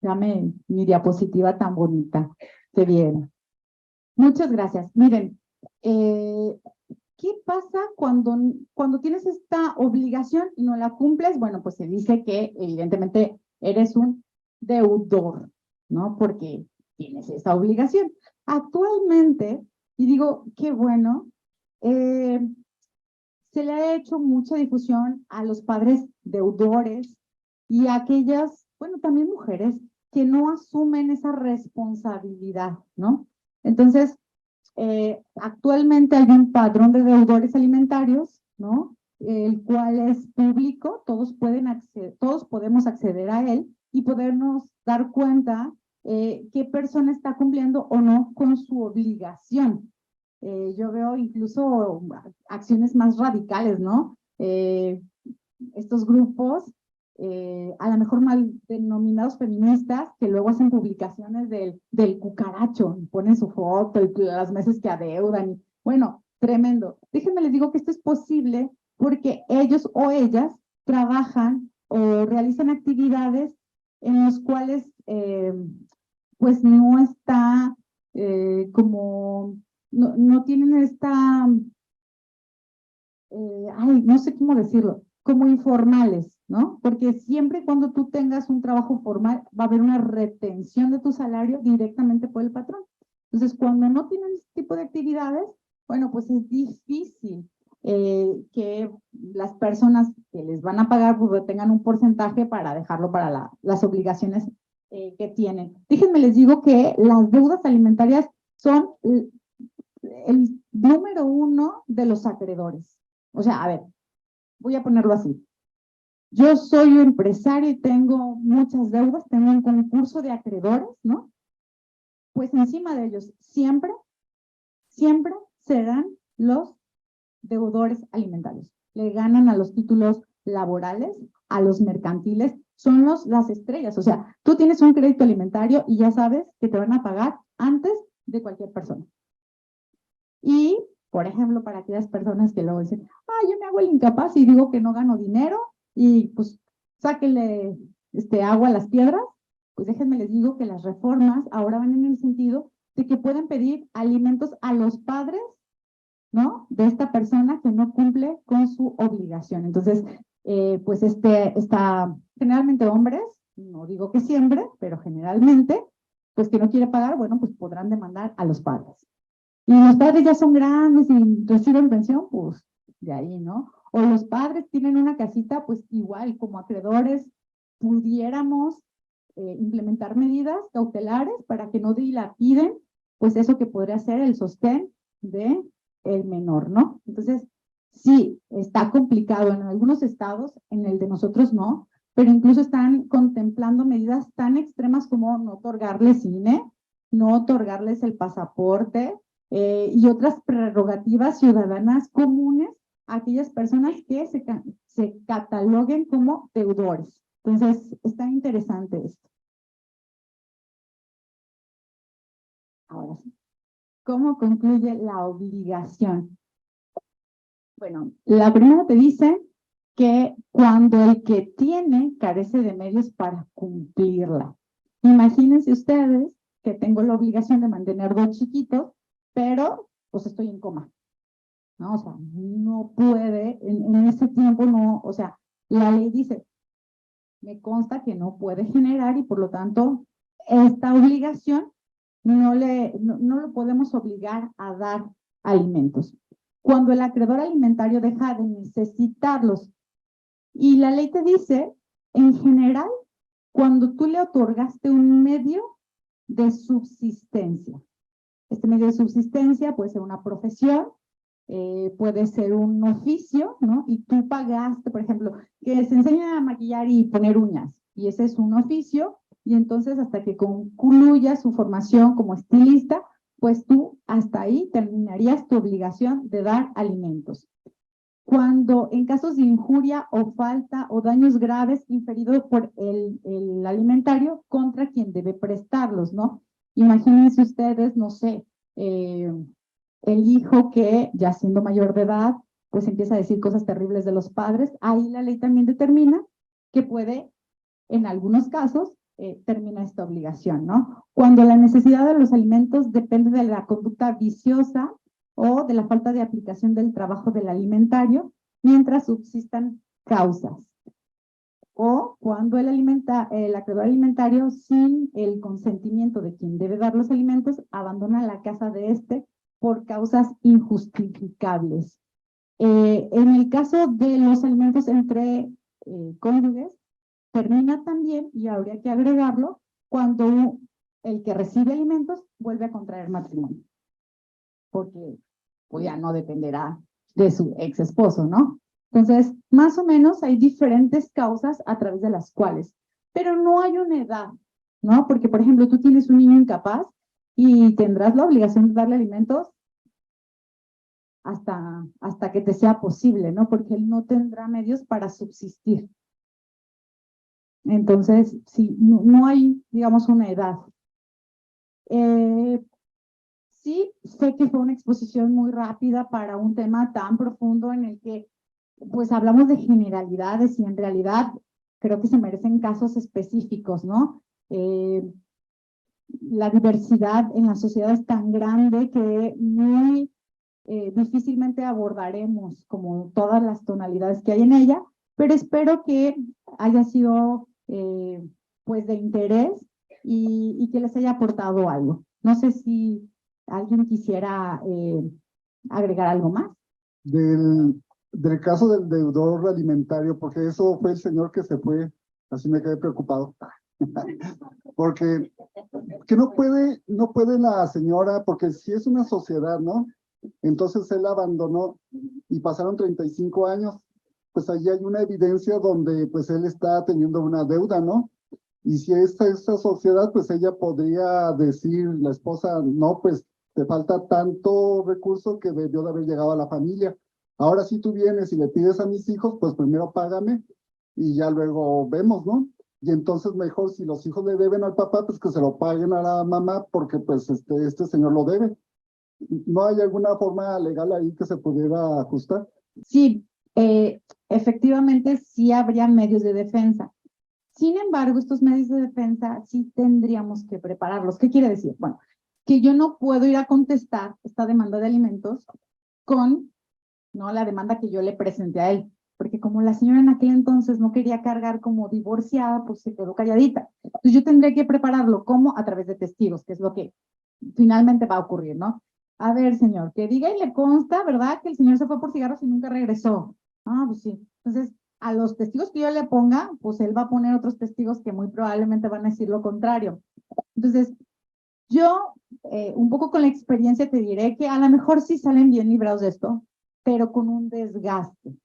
Dame mi diapositiva tan bonita. Qué bien. Muchas gracias. Miren, ¿qué pasa cuando tienes esta obligación y no la cumples? Bueno, pues se dice que evidentemente eres un deudor, ¿no? Porque tienes esa obligación. Actualmente, y digo, qué bueno, se le ha hecho mucha difusión a los padres deudores y a aquellas, bueno, también mujeres que no asumen esa responsabilidad, ¿no? Entonces, actualmente hay un padrón de deudores alimentarios, ¿no? El cual es público, todos podemos acceder a él y podernos dar cuenta qué persona está cumpliendo o no con su obligación. Yo veo incluso acciones más radicales, ¿no? Estos grupos, a lo mejor mal denominados feministas, que luego hacen publicaciones del cucaracho, y ponen su foto y las meses que adeudan. Y, bueno, tremendo. Déjenme les digo que esto es posible porque ellos o ellas trabajan o realizan actividades en las cuales pues no está como no tienen esta, no sé cómo decirlo, como informales, ¿no? Porque siempre cuando tú tengas un trabajo formal va a haber una retención de tu salario directamente por el patrón. Entonces, cuando no tienen este tipo de actividades, bueno, pues es difícil que las personas que les van a pagar pues tengan un porcentaje para dejarlo para las obligaciones que tienen. Déjenme les digo que las deudas alimentarias son el número uno de los acreedores. O sea, a ver, voy a ponerlo así. Yo soy empresario y tengo muchas deudas, tengo un concurso de acreedores, ¿no? Pues encima de ellos siempre serán los deudores alimentarios. Le ganan a los títulos laborales, a los mercantiles, son las estrellas. O sea, tú tienes un crédito alimentario y ya sabes que te van a pagar antes de cualquier persona. Y, por ejemplo, para aquellas personas que luego dicen, yo me hago el incapaz y digo que no gano dinero y pues sáquenle agua a las piedras, pues déjenme les digo que las reformas ahora van en el sentido de que pueden pedir alimentos a los padres, ¿no? De esta persona que no cumple con su obligación. Entonces, pues está generalmente hombres, no digo que siempre, pero generalmente, pues que no quiere pagar, bueno, pues podrán demandar a los padres. Y los padres ya son grandes y reciben pensión, pues de ahí, ¿no? O los padres tienen una casita, pues igual como acreedores pudiéramos implementar medidas cautelares para que no dilapiden, pues eso que podría ser el sostén de el menor, ¿no? Entonces, sí, está complicado en algunos estados, en el de nosotros no, pero incluso están contemplando medidas tan extremas como no otorgarles INE, no otorgarles el pasaporte, y otras prerrogativas ciudadanas comunes a aquellas personas que se cataloguen como deudores. Entonces, está interesante esto. Ahora sí. ¿Cómo concluye la obligación? Bueno, la primera te dice que cuando el que tiene carece de medios para cumplirla. Imagínense ustedes que tengo la obligación de mantener 2 chiquitos, pero pues estoy en coma, ¿no? O sea, no puede, en ese tiempo no, o sea, la ley dice, me consta que no puede generar y por lo tanto, esta obligación no lo podemos obligar a dar alimentos. Cuando el acreedor alimentario deja de necesitarlos y la ley te dice, en general, cuando tú le otorgaste un medio de subsistencia. Este medio de subsistencia puede ser una profesión, puede ser un oficio, ¿no? Y tú pagaste, por ejemplo, que se enseña a maquillar y poner uñas, y ese es un oficio, y entonces hasta que concluya su formación como estilista, pues tú hasta ahí terminarías tu obligación de dar alimentos. Cuando en casos de injuria o falta o daños graves inferidos por el alimentario contra quien debe prestarlos, ¿no? Imagínense ustedes, no sé, el hijo que ya siendo mayor de edad, pues empieza a decir cosas terribles de los padres, ahí la ley también determina que puede, en algunos casos, termina esta obligación, ¿no? Cuando la necesidad de los alimentos depende de la conducta viciosa o de la falta de aplicación del trabajo del alimentario, mientras subsistan causas. O cuando el acreedor alimentario, sin el consentimiento de quien debe dar los alimentos, abandona la casa de este por causas injustificables. En el caso de los alimentos entre cónyuges, termina también, y habría que agregarlo, cuando el que recibe alimentos vuelve a contraer matrimonio, porque pues ya no dependerá de su ex esposo, ¿no? Entonces, más o menos hay diferentes causas a través de las cuales, pero no hay una edad, ¿no? Porque, por ejemplo, tú tienes un niño incapaz y tendrás la obligación de darle alimentos hasta que te sea posible, ¿no? Porque él no tendrá medios para subsistir. Entonces, sí, no hay, digamos, una edad. Sí, sé que fue una exposición muy rápida para un tema tan profundo en el que, pues, hablamos de generalidades y en realidad creo que se merecen casos específicos, ¿no? la diversidad en la sociedad es tan grande que muy difícilmente abordaremos como todas las tonalidades que hay en ella, pero espero que haya sido pues de interés y que les haya aportado algo. No sé si alguien quisiera agregar algo más. Del caso del deudor alimentario, porque eso fue el señor que se fue, así me quedé preocupado. Porque que no puede la señora, porque si es una sociedad, ¿no? Entonces él abandonó y pasaron 35 años, pues allí hay una evidencia donde pues él está teniendo una deuda, ¿no? Y si esta sociedad, pues ella podría decir, la esposa, no, pues te falta tanto recurso que debió de haber llegado a la familia. Ahora si tú vienes y le pides a mis hijos, pues primero págame y ya luego vemos, ¿no? Y entonces mejor si los hijos le deben al papá, pues que se lo paguen a la mamá porque pues este señor lo debe. ¿No hay alguna forma legal ahí que se pudiera ajustar? Sí, efectivamente sí habría medios de defensa. Sin embargo, estos medios de defensa sí tendríamos que prepararlos. ¿Qué quiere decir? Bueno, que yo no puedo ir a contestar esta demanda de alimentos con la demanda que yo le presenté a él, porque como la señora en aquel entonces no quería cargar como divorciada, pues se quedó calladita. Entonces yo tendría que prepararlo como a través de testigos, que es lo que finalmente va a ocurrir, ¿no? A ver, señor, que diga y le consta, ¿verdad? Que el señor se fue por cigarros y nunca regresó. Ah, pues sí. Entonces, a los testigos que yo le ponga, pues él va a poner otros testigos que muy probablemente van a decir lo contrario. Entonces, yo, un poco con la experiencia, te diré que a lo mejor sí salen bien librados de esto, pero con un desgaste,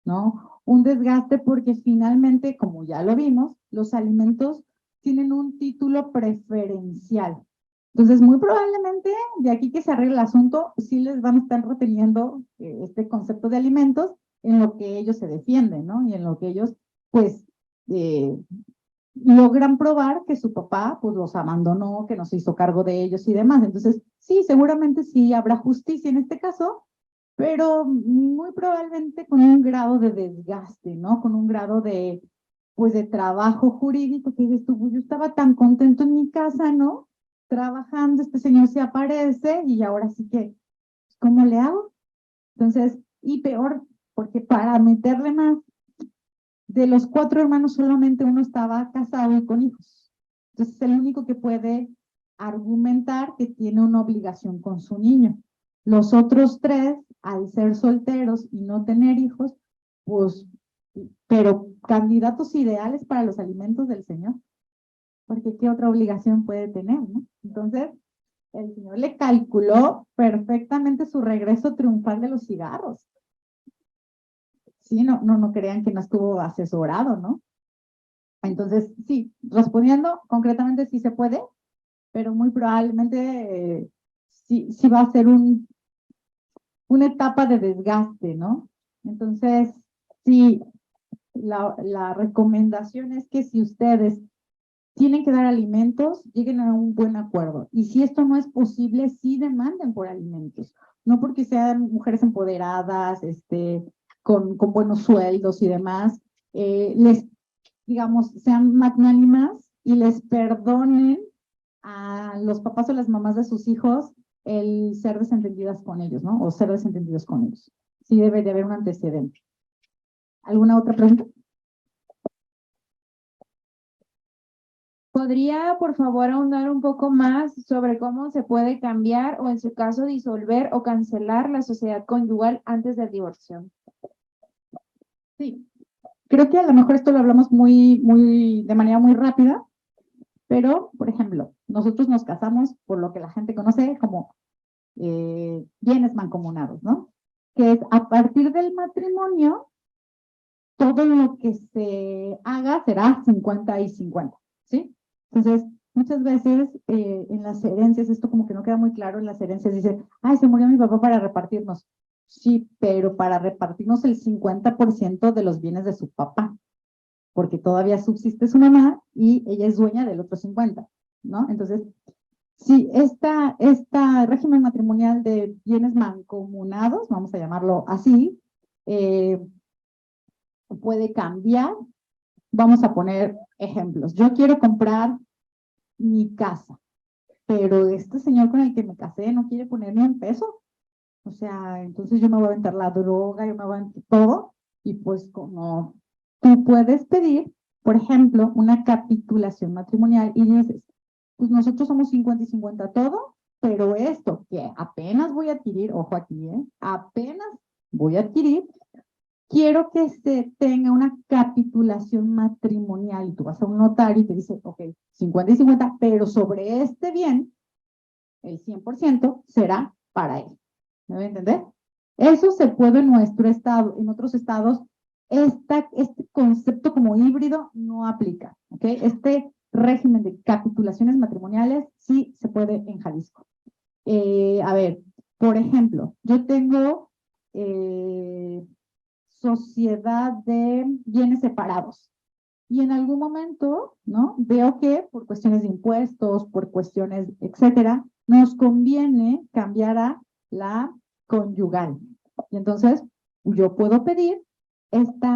¿no? Un desgaste porque finalmente, como ya lo vimos, los alimentos tienen un título preferencial. Entonces, muy probablemente, de aquí que se arregle el asunto, sí les van a estar reteniendo este concepto de alimentos en lo que ellos se defienden, ¿no? Y en lo que ellos, pues, logran probar que su papá, pues, los abandonó, que no se hizo cargo de ellos y demás. Entonces, sí, seguramente sí habrá justicia en este caso, pero muy probablemente con un grado de desgaste, ¿no? Con un grado de, pues, de trabajo jurídico, que dices tú, yo estaba tan contento en mi casa, ¿no? Trabajando, este señor se aparece y ahora sí que, ¿cómo le hago? Entonces, y peor, porque para meterle más, de los 4 hermanos solamente uno estaba casado y con hijos. Entonces, es el único que puede argumentar que tiene una obligación con su niño. Los otros 3, al ser solteros y no tener hijos, pues, pero candidatos ideales para los alimentos del señor, porque ¿qué otra obligación puede tener, no? Entonces, el señor le calculó perfectamente su regreso triunfal de los cigarros. Sí, no crean que no estuvo asesorado, ¿no? Entonces, sí, respondiendo concretamente sí se puede, pero muy probablemente sí va a ser una etapa de desgaste, ¿no? Entonces, sí, la recomendación es que si ustedes tienen que dar alimentos, lleguen a un buen acuerdo. Y si esto no es posible, sí demanden por alimentos. No porque sean mujeres empoderadas, con buenos sueldos y demás, digamos, sean magnánimas y les perdonen a los papás o las mamás de sus hijos el ser desentendidas con ellos, ¿no? O ser desentendidos con ellos. Sí debe de haber un antecedente. ¿Alguna otra pregunta? ¿Podría, por favor, ahondar un poco más sobre cómo se puede cambiar o, en su caso, disolver o cancelar la sociedad conyugal antes del divorcio? Sí. Creo que a lo mejor esto lo hablamos de manera muy rápida, pero, por ejemplo, nosotros nos casamos por lo que la gente conoce como bienes mancomunados, ¿no? Que es a partir del matrimonio, todo lo que se haga será 50 y 50, ¿sí? Entonces, muchas veces en las herencias, esto como que no queda muy claro, en las herencias dice, ay, se murió mi papá para repartirnos. Sí, pero para repartirnos el 50% de los bienes de su papá, porque todavía subsiste su mamá y ella es dueña del otro 50, ¿no? Entonces, sí, esta régimen matrimonial de bienes mancomunados, vamos a llamarlo así, puede cambiar. Vamos a poner ejemplos. Yo quiero comprar mi casa, pero este señor con el que me casé no quiere poner ni un peso. O sea, entonces yo me voy a aventar la droga, yo me voy a aventar todo, y pues como tú puedes pedir, por ejemplo, una capitulación matrimonial y dices, pues nosotros somos 50 y 50 todo, pero esto que apenas voy a adquirir, ojo aquí, apenas voy a adquirir, quiero que se tenga una capitulación matrimonial, y tú vas a un notario y te dice, ok, 50 y 50, pero sobre este bien, el 100% será para él. ¿Me voy a entender? Eso se puede en nuestro estado, en otros estados, este concepto como híbrido no aplica, ¿ok? Este régimen de capitulaciones matrimoniales sí se puede en Jalisco. A ver, por ejemplo, yo tengo sociedad de bienes separados. Y en algún momento, ¿no? Veo que por cuestiones de impuestos, por cuestiones, etcétera, nos conviene cambiar a la conyugal. Y entonces, yo puedo pedir este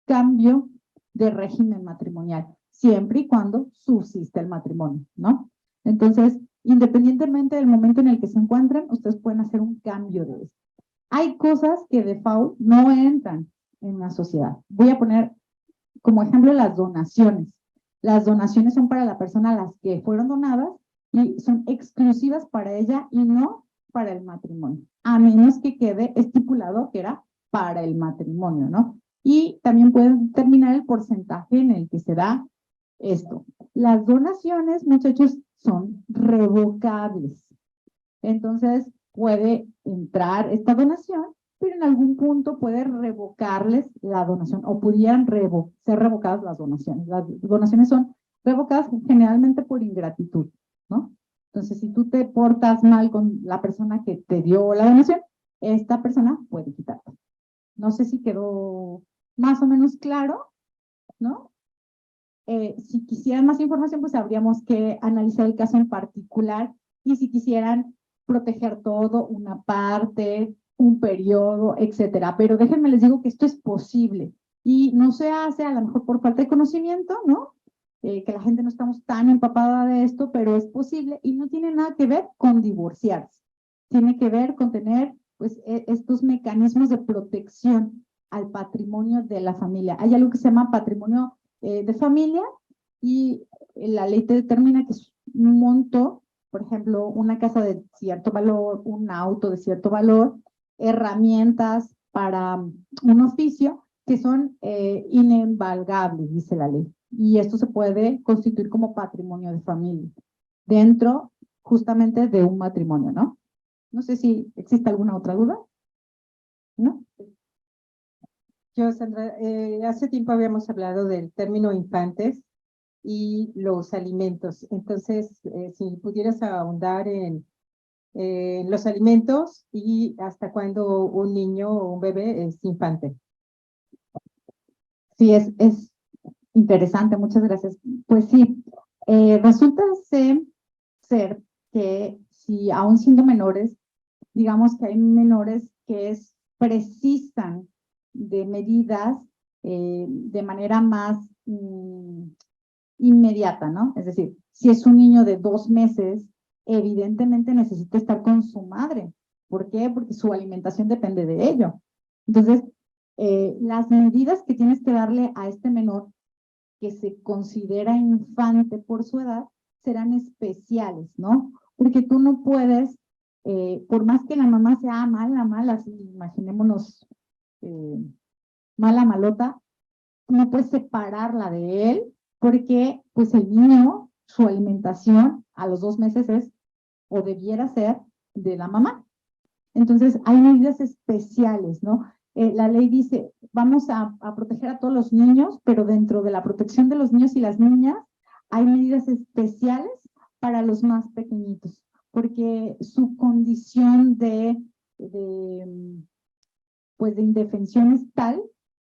cambio de régimen matrimonial, siempre y cuando subsiste el matrimonio, ¿no? Entonces, independientemente del momento en el que se encuentren, ustedes pueden hacer un cambio de esto. Hay cosas que de default no entran en una sociedad. Voy a poner como ejemplo las donaciones. Las donaciones son para la persona las que fueron donadas y son exclusivas para ella y no para el matrimonio, a menos que quede estipulado que era para el matrimonio, ¿no? Y también pueden determinar el porcentaje en el que se da esto. Las donaciones, muchachos, son revocables. Entonces, puede entrar esta donación, pero en algún punto puede revocarles la donación o pudieran ser revocadas las donaciones. Las donaciones son revocadas generalmente por ingratitud, ¿no? Entonces, si tú te portas mal con la persona que te dio la donación, esta persona puede quitarte. No sé si quedó más o menos claro, ¿no? Si quisieran más información, pues habríamos que analizar el caso en particular, y si quisieran proteger todo, una parte, un periodo, etcétera. Pero déjenme les digo que esto es posible y no se hace a lo mejor por falta de conocimiento, ¿no? Que la gente no estamos tan empapada de esto, pero es posible y no tiene nada que ver con divorciarse. Tiene que ver con tener pues estos mecanismos de protección al patrimonio de la familia. Hay algo que se llama patrimonio de familia, y la ley te determina que es un monto, por ejemplo, una casa de cierto valor, un auto de cierto valor, herramientas para un oficio que son inembargables, dice la ley. Y esto se puede constituir como patrimonio de familia dentro justamente de un matrimonio, ¿no? No sé si existe alguna otra duda, ¿no? Yo, Sandra, hace tiempo habíamos hablado del término infantes y los alimentos. Entonces, si pudieras ahondar en los alimentos y hasta cuándo un niño o un bebé es infante. Sí, es interesante, muchas gracias. Pues sí, resulta ser que si aún siendo menores, digamos que hay menores que precisan de medidas de manera más inmediata, ¿no? Es decir, si es un niño de 2 meses, evidentemente necesita estar con su madre. ¿Por qué? Porque su alimentación depende de ello. Entonces, las medidas que tienes que darle a este menor que se considera infante por su edad serán especiales, ¿no? Porque tú no puedes, por más que la mamá sea mala, así, imaginémonos mala, malota, no puedes separarla de él, porque pues el niño, su alimentación a los 2 meses es, o debiera ser, de la mamá. Entonces, hay medidas especiales, ¿no? La ley dice, vamos a proteger a todos los niños, pero dentro de la protección de los niños y las niñas, hay medidas especiales para los más pequeñitos, porque su condición pues de indefensión es tal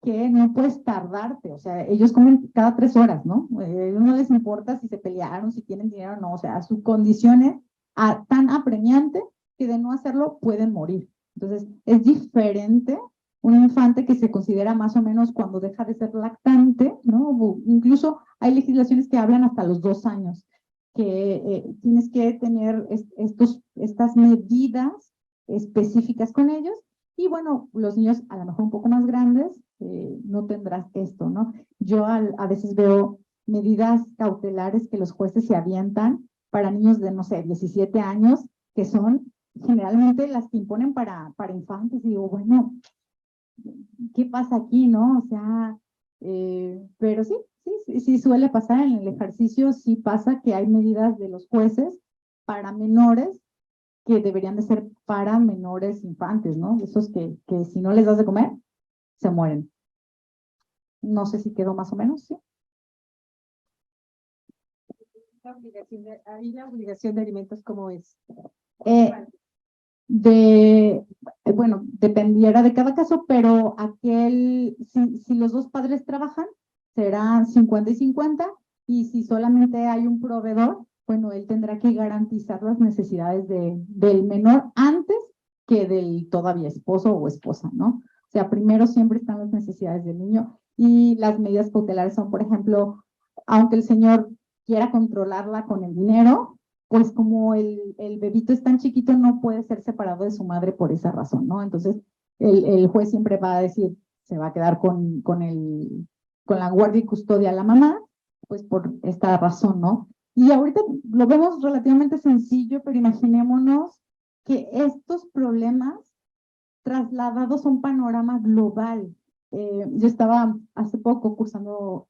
que no puedes tardarte. O sea, ellos comen cada 3 horas, ¿no? No les importa si se pelearon, si tienen dinero o no. O sea, su condición es tan apremiante que de no hacerlo pueden morir. Entonces, es diferente un infante que se considera más o menos cuando deja de ser lactante, ¿no? Incluso hay legislaciones que hablan hasta los 2 años, tienes que tener estas medidas específicas con ellos. Y bueno, los niños a lo mejor un poco más grandes, no tendrás esto, ¿no? Yo a veces veo medidas cautelares que los jueces se avientan para niños de, no sé, 17 años, que son generalmente las que imponen para infantes. Y digo, bueno, ¿qué pasa aquí, no? O sea, pero sí suele pasar en el ejercicio, sí pasa que hay medidas de los jueces para menores que deberían de ser para menores infantes, ¿no? Esos que si no les das de comer, se mueren. No sé si quedó más o menos, ¿sí? Ahí la obligación de alimentos, ¿cómo es? Bueno, dependiera de cada caso, pero si los dos padres trabajan, serán 50 y 50, y si solamente hay un proveedor, bueno, él tendrá que garantizar las necesidades del menor antes que del todavía esposo o esposa, ¿no? O sea, primero siempre están las necesidades del niño, y las medidas cautelares son, por ejemplo, aunque el señor quiera controlarla con el dinero, pues como el bebito es tan chiquito, no puede ser separado de su madre por esa razón, ¿no? Entonces, el juez siempre va a decir, se va a quedar con la guardia y custodia a la mamá, pues por esta razón, ¿no? Y ahorita lo vemos relativamente sencillo, pero imaginémonos que estos problemas trasladados a un panorama global. Yo estaba hace poco cursando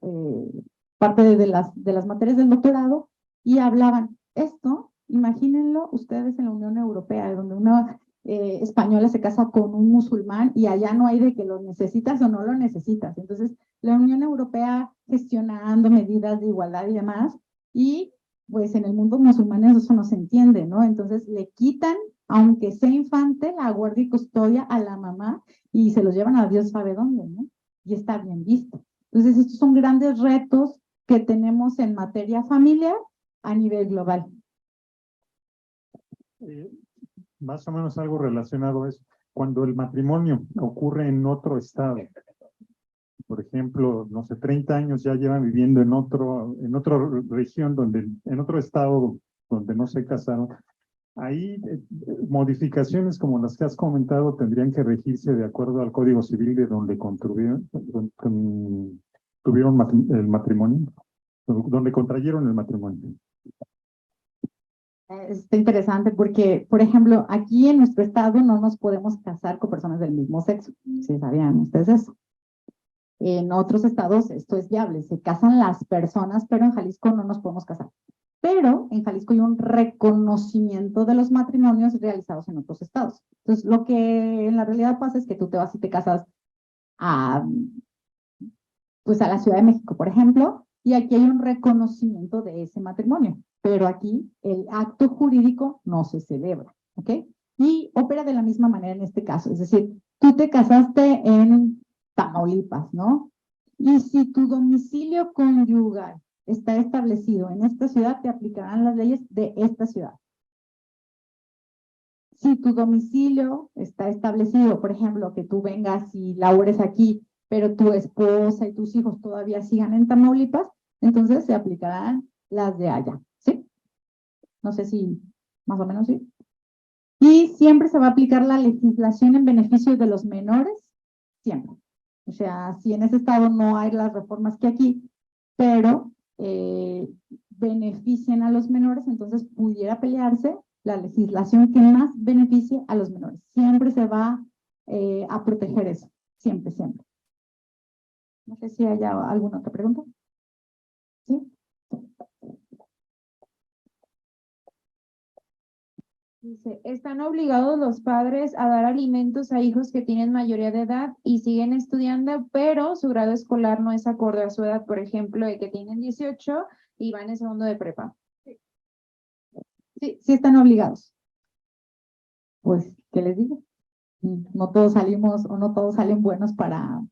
parte de las materias del doctorado, y hablaban esto, imagínenlo ustedes en la Unión Europea, donde una española se casa con un musulmán y allá no hay de que lo necesitas o no lo necesitas. Entonces, la Unión Europea gestionando medidas de igualdad y demás, y pues en el mundo musulmán eso no se entiende, ¿no? Entonces le quitan, aunque sea infante, la guardia y custodia a la mamá, y se los llevan a Dios sabe dónde, ¿no? Y está bien visto. Entonces, estos son grandes retos que tenemos en materia familiar a nivel global. Más o menos algo relacionado es cuando el matrimonio ocurre en otro estado. Por ejemplo, no sé, 30 años ya llevan viviendo en otra región, en otro estado donde no se casaron. Ahí modificaciones como las que has comentado tendrían que regirse de acuerdo al Código Civil de donde tuvieron el matrimonio, donde contrayeron el matrimonio. Está interesante porque, por ejemplo, aquí en nuestro estado no nos podemos casar con personas del mismo sexo. ¿Sí sabían ustedes eso? En otros estados esto es viable, se casan las personas, pero en Jalisco no nos podemos casar. Pero en Jalisco hay un reconocimiento de los matrimonios realizados en otros estados. Entonces, lo que en la realidad pasa es que tú te vas y te casas pues a la Ciudad de México, por ejemplo, y aquí hay un reconocimiento de ese matrimonio, pero aquí el acto jurídico no se celebra, ¿ok? Y opera de la misma manera en este caso, es decir, tú te casaste en Tamaulipas, ¿no? Y si tu domicilio conyugal está establecido en esta ciudad, te aplicarán las leyes de esta ciudad. Si tu domicilio está establecido, por ejemplo, que tú vengas y labores aquí, pero tu esposa y tus hijos todavía sigan en Tamaulipas, entonces se aplicarán las de allá, ¿sí? No sé si más o menos sí. Y siempre se va a aplicar la legislación en beneficio de los menores, siempre. O sea, si en ese estado no hay las reformas que aquí, pero benefician a los menores, entonces pudiera pelearse la legislación que más beneficie a los menores. Siempre se va a proteger eso, siempre, siempre. No sé si haya alguna otra pregunta. ¿Sí? Dice, ¿están obligados los padres a dar alimentos a hijos que tienen mayoría de edad y siguen estudiando, pero su grado escolar no es acorde a su edad? Por ejemplo, de que tienen 18 y van en segundo de prepa. Sí, sí están obligados. Pues, ¿qué les digo? No todos salimos o no todos salen buenos para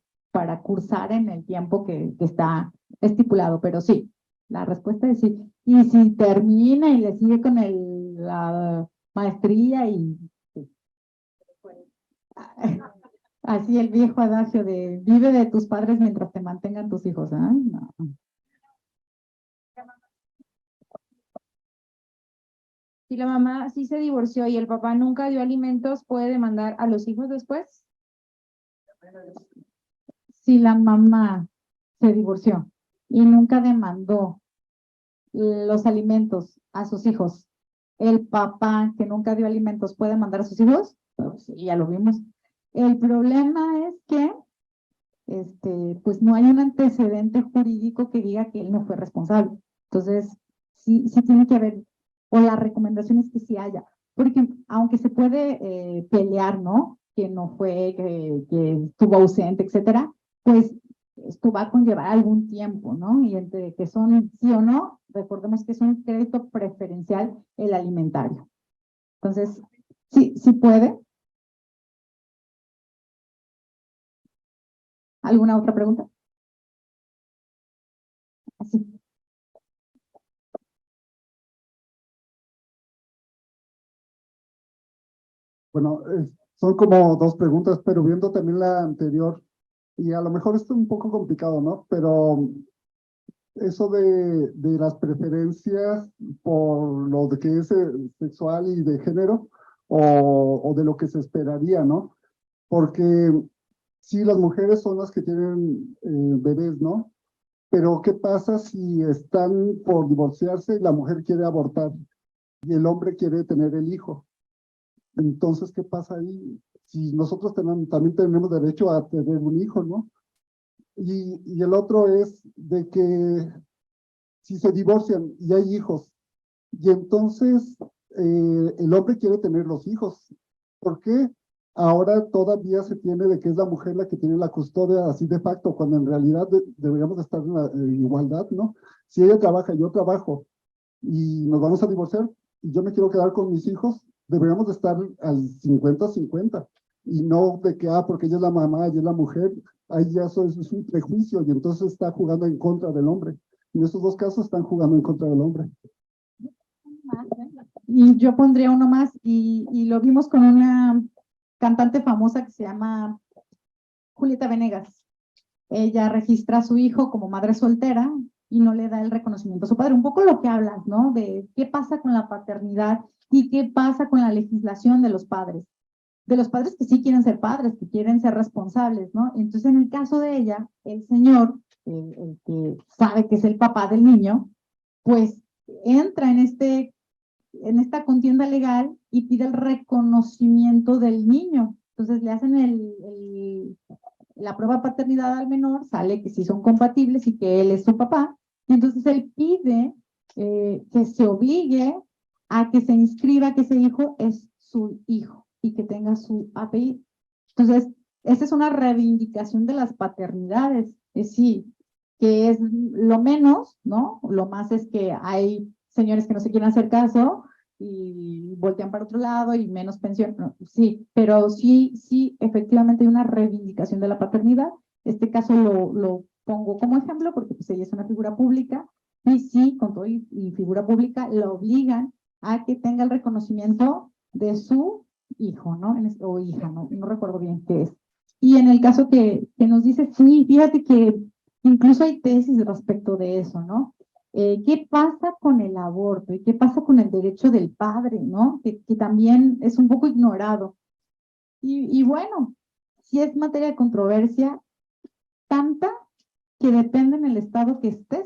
cursar en el tiempo que está estipulado, pero sí, la respuesta es sí. Y si termina y le sigue con la maestría y sí. Así el viejo adagio de vive de tus padres mientras te mantengan tus hijos. ¿Eh? No. Si la mamá sí se divorció y el papá nunca dio alimentos, ¿puede demandar a los hijos después? Si la mamá se divorció y nunca demandó los alimentos a sus hijos, el papá que nunca dio alimentos puede mandar a sus hijos, pues, sí, ya lo vimos. El problema es que pues no hay un antecedente jurídico que diga que él no fue responsable. Entonces, sí tiene que haber, o la recomendación es que sí haya, porque aunque se puede pelear, ¿no? Que no fue, que estuvo ausente, etcétera, pues esto va a conllevar algún tiempo, ¿no? Y entre que son sí o no, recordemos que es un crédito preferencial el alimentario. Entonces, sí puede. ¿Alguna otra pregunta? Así. Bueno, son como dos preguntas, pero viendo también la anterior, y a lo mejor esto es un poco complicado, ¿no? Pero eso de las preferencias por lo de que es sexual y de género, o de lo que se esperaría, ¿no? Porque sí, las mujeres son las que tienen bebés, ¿no? Pero ¿qué pasa si están por divorciarse y la mujer quiere abortar y el hombre quiere tener el hijo? Entonces, ¿qué pasa ahí? Si nosotros también tenemos derecho a tener un hijo, ¿no? Y el otro es de que si se divorcian y hay hijos, y entonces el hombre quiere tener los hijos, ¿por qué ahora todavía se tiene de que es la mujer la que tiene la custodia así de facto, cuando en realidad deberíamos estar en la igualdad, ¿no? Si ella trabaja y yo trabajo y nos vamos a divorciar y yo me quiero quedar con mis hijos, deberíamos de estar al 50-50 y no de que, porque ella es la mamá, ella es la mujer, ahí ya eso es un prejuicio y entonces está jugando en contra del hombre. En estos dos casos están jugando en contra del hombre. Y yo pondría uno más, y lo vimos con una cantante famosa que se llama Julieta Venegas. Ella registra a su hijo como madre soltera y no le da el reconocimiento a su padre. Un poco lo que hablas, ¿no? De qué pasa con la paternidad y qué pasa con la legislación de los padres que sí quieren ser padres, que quieren ser responsables, ¿no? Entonces, en el caso de ella, el señor, el que sabe que es el papá del niño, pues entra en esta contienda legal y pide el reconocimiento del niño. Entonces le hacen la prueba de paternidad al menor, sale que sí son compatibles y que él es su papá. Y entonces él pide que se obligue a que se inscriba que ese hijo es su hijo y que tenga su apellido. Entonces, esa es una reivindicación de las paternidades. Sí, que es lo menos, ¿no? Lo más es que hay señores que no se quieren hacer caso y voltean para otro lado y menos pensión. No, sí, pero sí, efectivamente hay una reivindicación de la paternidad. Este caso lo pongo como ejemplo porque pues ella es una figura pública y sí, con todo y figura pública, la obligan a que tenga el reconocimiento de su hijo, ¿no? O hija, no recuerdo bien qué es. Y en el caso que nos dice, sí, fíjate que incluso hay tesis respecto de eso, ¿no? ¿Qué pasa con el aborto y qué pasa con el derecho del padre, ¿no? Que también es un poco ignorado. Y bueno, si es materia de controversia, tanta que depende en el estado que estés,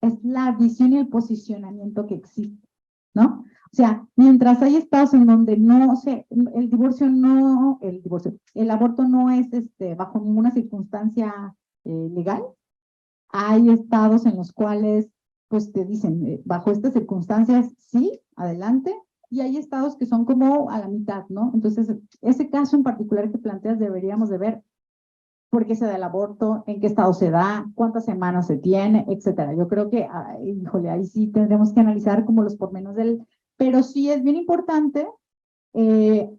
es la visión y el posicionamiento que existe, ¿no? O sea, mientras hay estados en donde no se, el aborto no es bajo ninguna circunstancia legal, hay estados en los cuales pues te dicen, bajo estas circunstancias, sí, adelante, y hay estados que son como a la mitad, ¿no? Entonces, ese caso en particular que planteas deberíamos de ver por qué se da el aborto, en qué estado se da, cuántas semanas se tiene, etcétera. Yo creo que, híjole, ahí sí tendremos que analizar como los pormenores pero sí es bien importante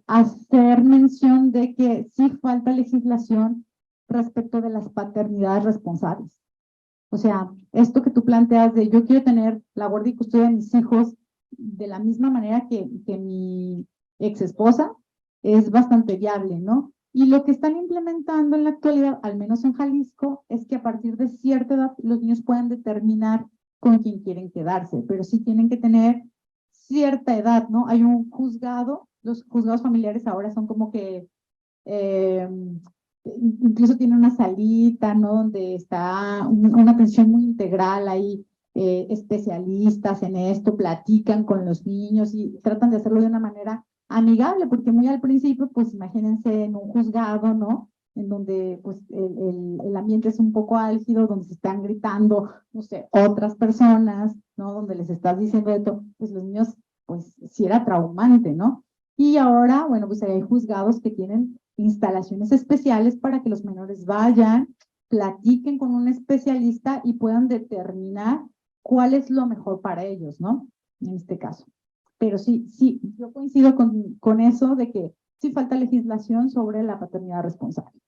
hacer mención de que sí falta legislación respecto de las paternidades responsables. O sea, esto que tú planteas de yo quiero tener la guardia y custodia de mis hijos de la misma manera que mi ex esposa es bastante viable, ¿no? Y lo que están implementando en la actualidad, al menos en Jalisco, es que a partir de cierta edad los niños pueden determinar con quién quieren quedarse, pero sí tienen que tener cierta edad, ¿no? Hay un juzgado, los juzgados familiares ahora son como que incluso tiene una salita, ¿no? Donde está una atención muy integral, hay especialistas en esto, platican con los niños y tratan de hacerlo de una manera amigable, porque muy al principio, pues imagínense en un juzgado, ¿no? En donde pues el ambiente es un poco álgido, donde se están gritando, no sé, otras personas, ¿no? Donde les estás diciendo esto, pues los niños, pues sí era traumante, ¿no? Y ahora, bueno, pues hay juzgados que tienen instalaciones especiales para que los menores vayan, platiquen con un especialista y puedan determinar cuál es lo mejor para ellos, ¿no? En este caso. Pero sí, yo coincido con eso de que sí falta legislación sobre la paternidad responsable.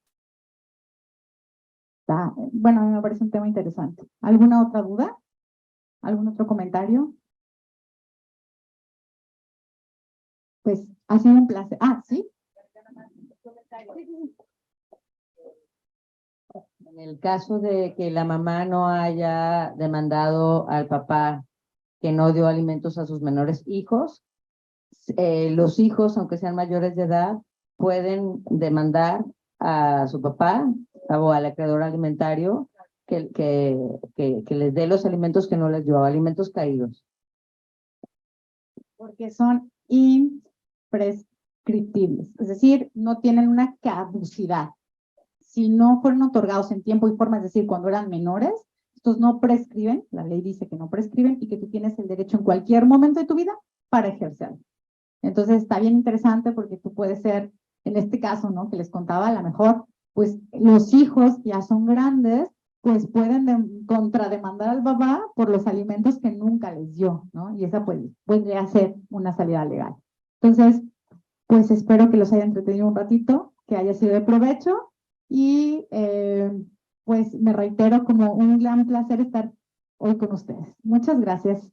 Bueno, a mí me parece un tema interesante. ¿Alguna otra duda? ¿Algún otro comentario? Pues ha sido un placer. Ah, ¿sí? En el caso de que la mamá no haya demandado al papá que no dio alimentos a sus menores hijos, los hijos, aunque sean mayores de edad, pueden demandar a su papá o al acreedor alimentario que les dé los alimentos que no les dio, alimentos caídos. Porque son imprescriptibles, es decir, no tienen una caducidad. Si no fueron otorgados en tiempo y forma, es decir, cuando eran menores, estos no prescriben, la ley dice que no prescriben y que tú tienes el derecho en cualquier momento de tu vida para ejercerlo. Entonces está bien interesante porque tú puedes ser, en este caso, ¿no? Que les contaba, a lo mejor, pues los hijos ya son grandes, pues pueden contrademandar al papá por los alimentos que nunca les dio, ¿no? Y esa pues podría ser una salida legal. Entonces, pues espero que los haya entretenido un ratito, que haya sido de provecho y pues me reitero como un gran placer estar hoy con ustedes. Muchas gracias.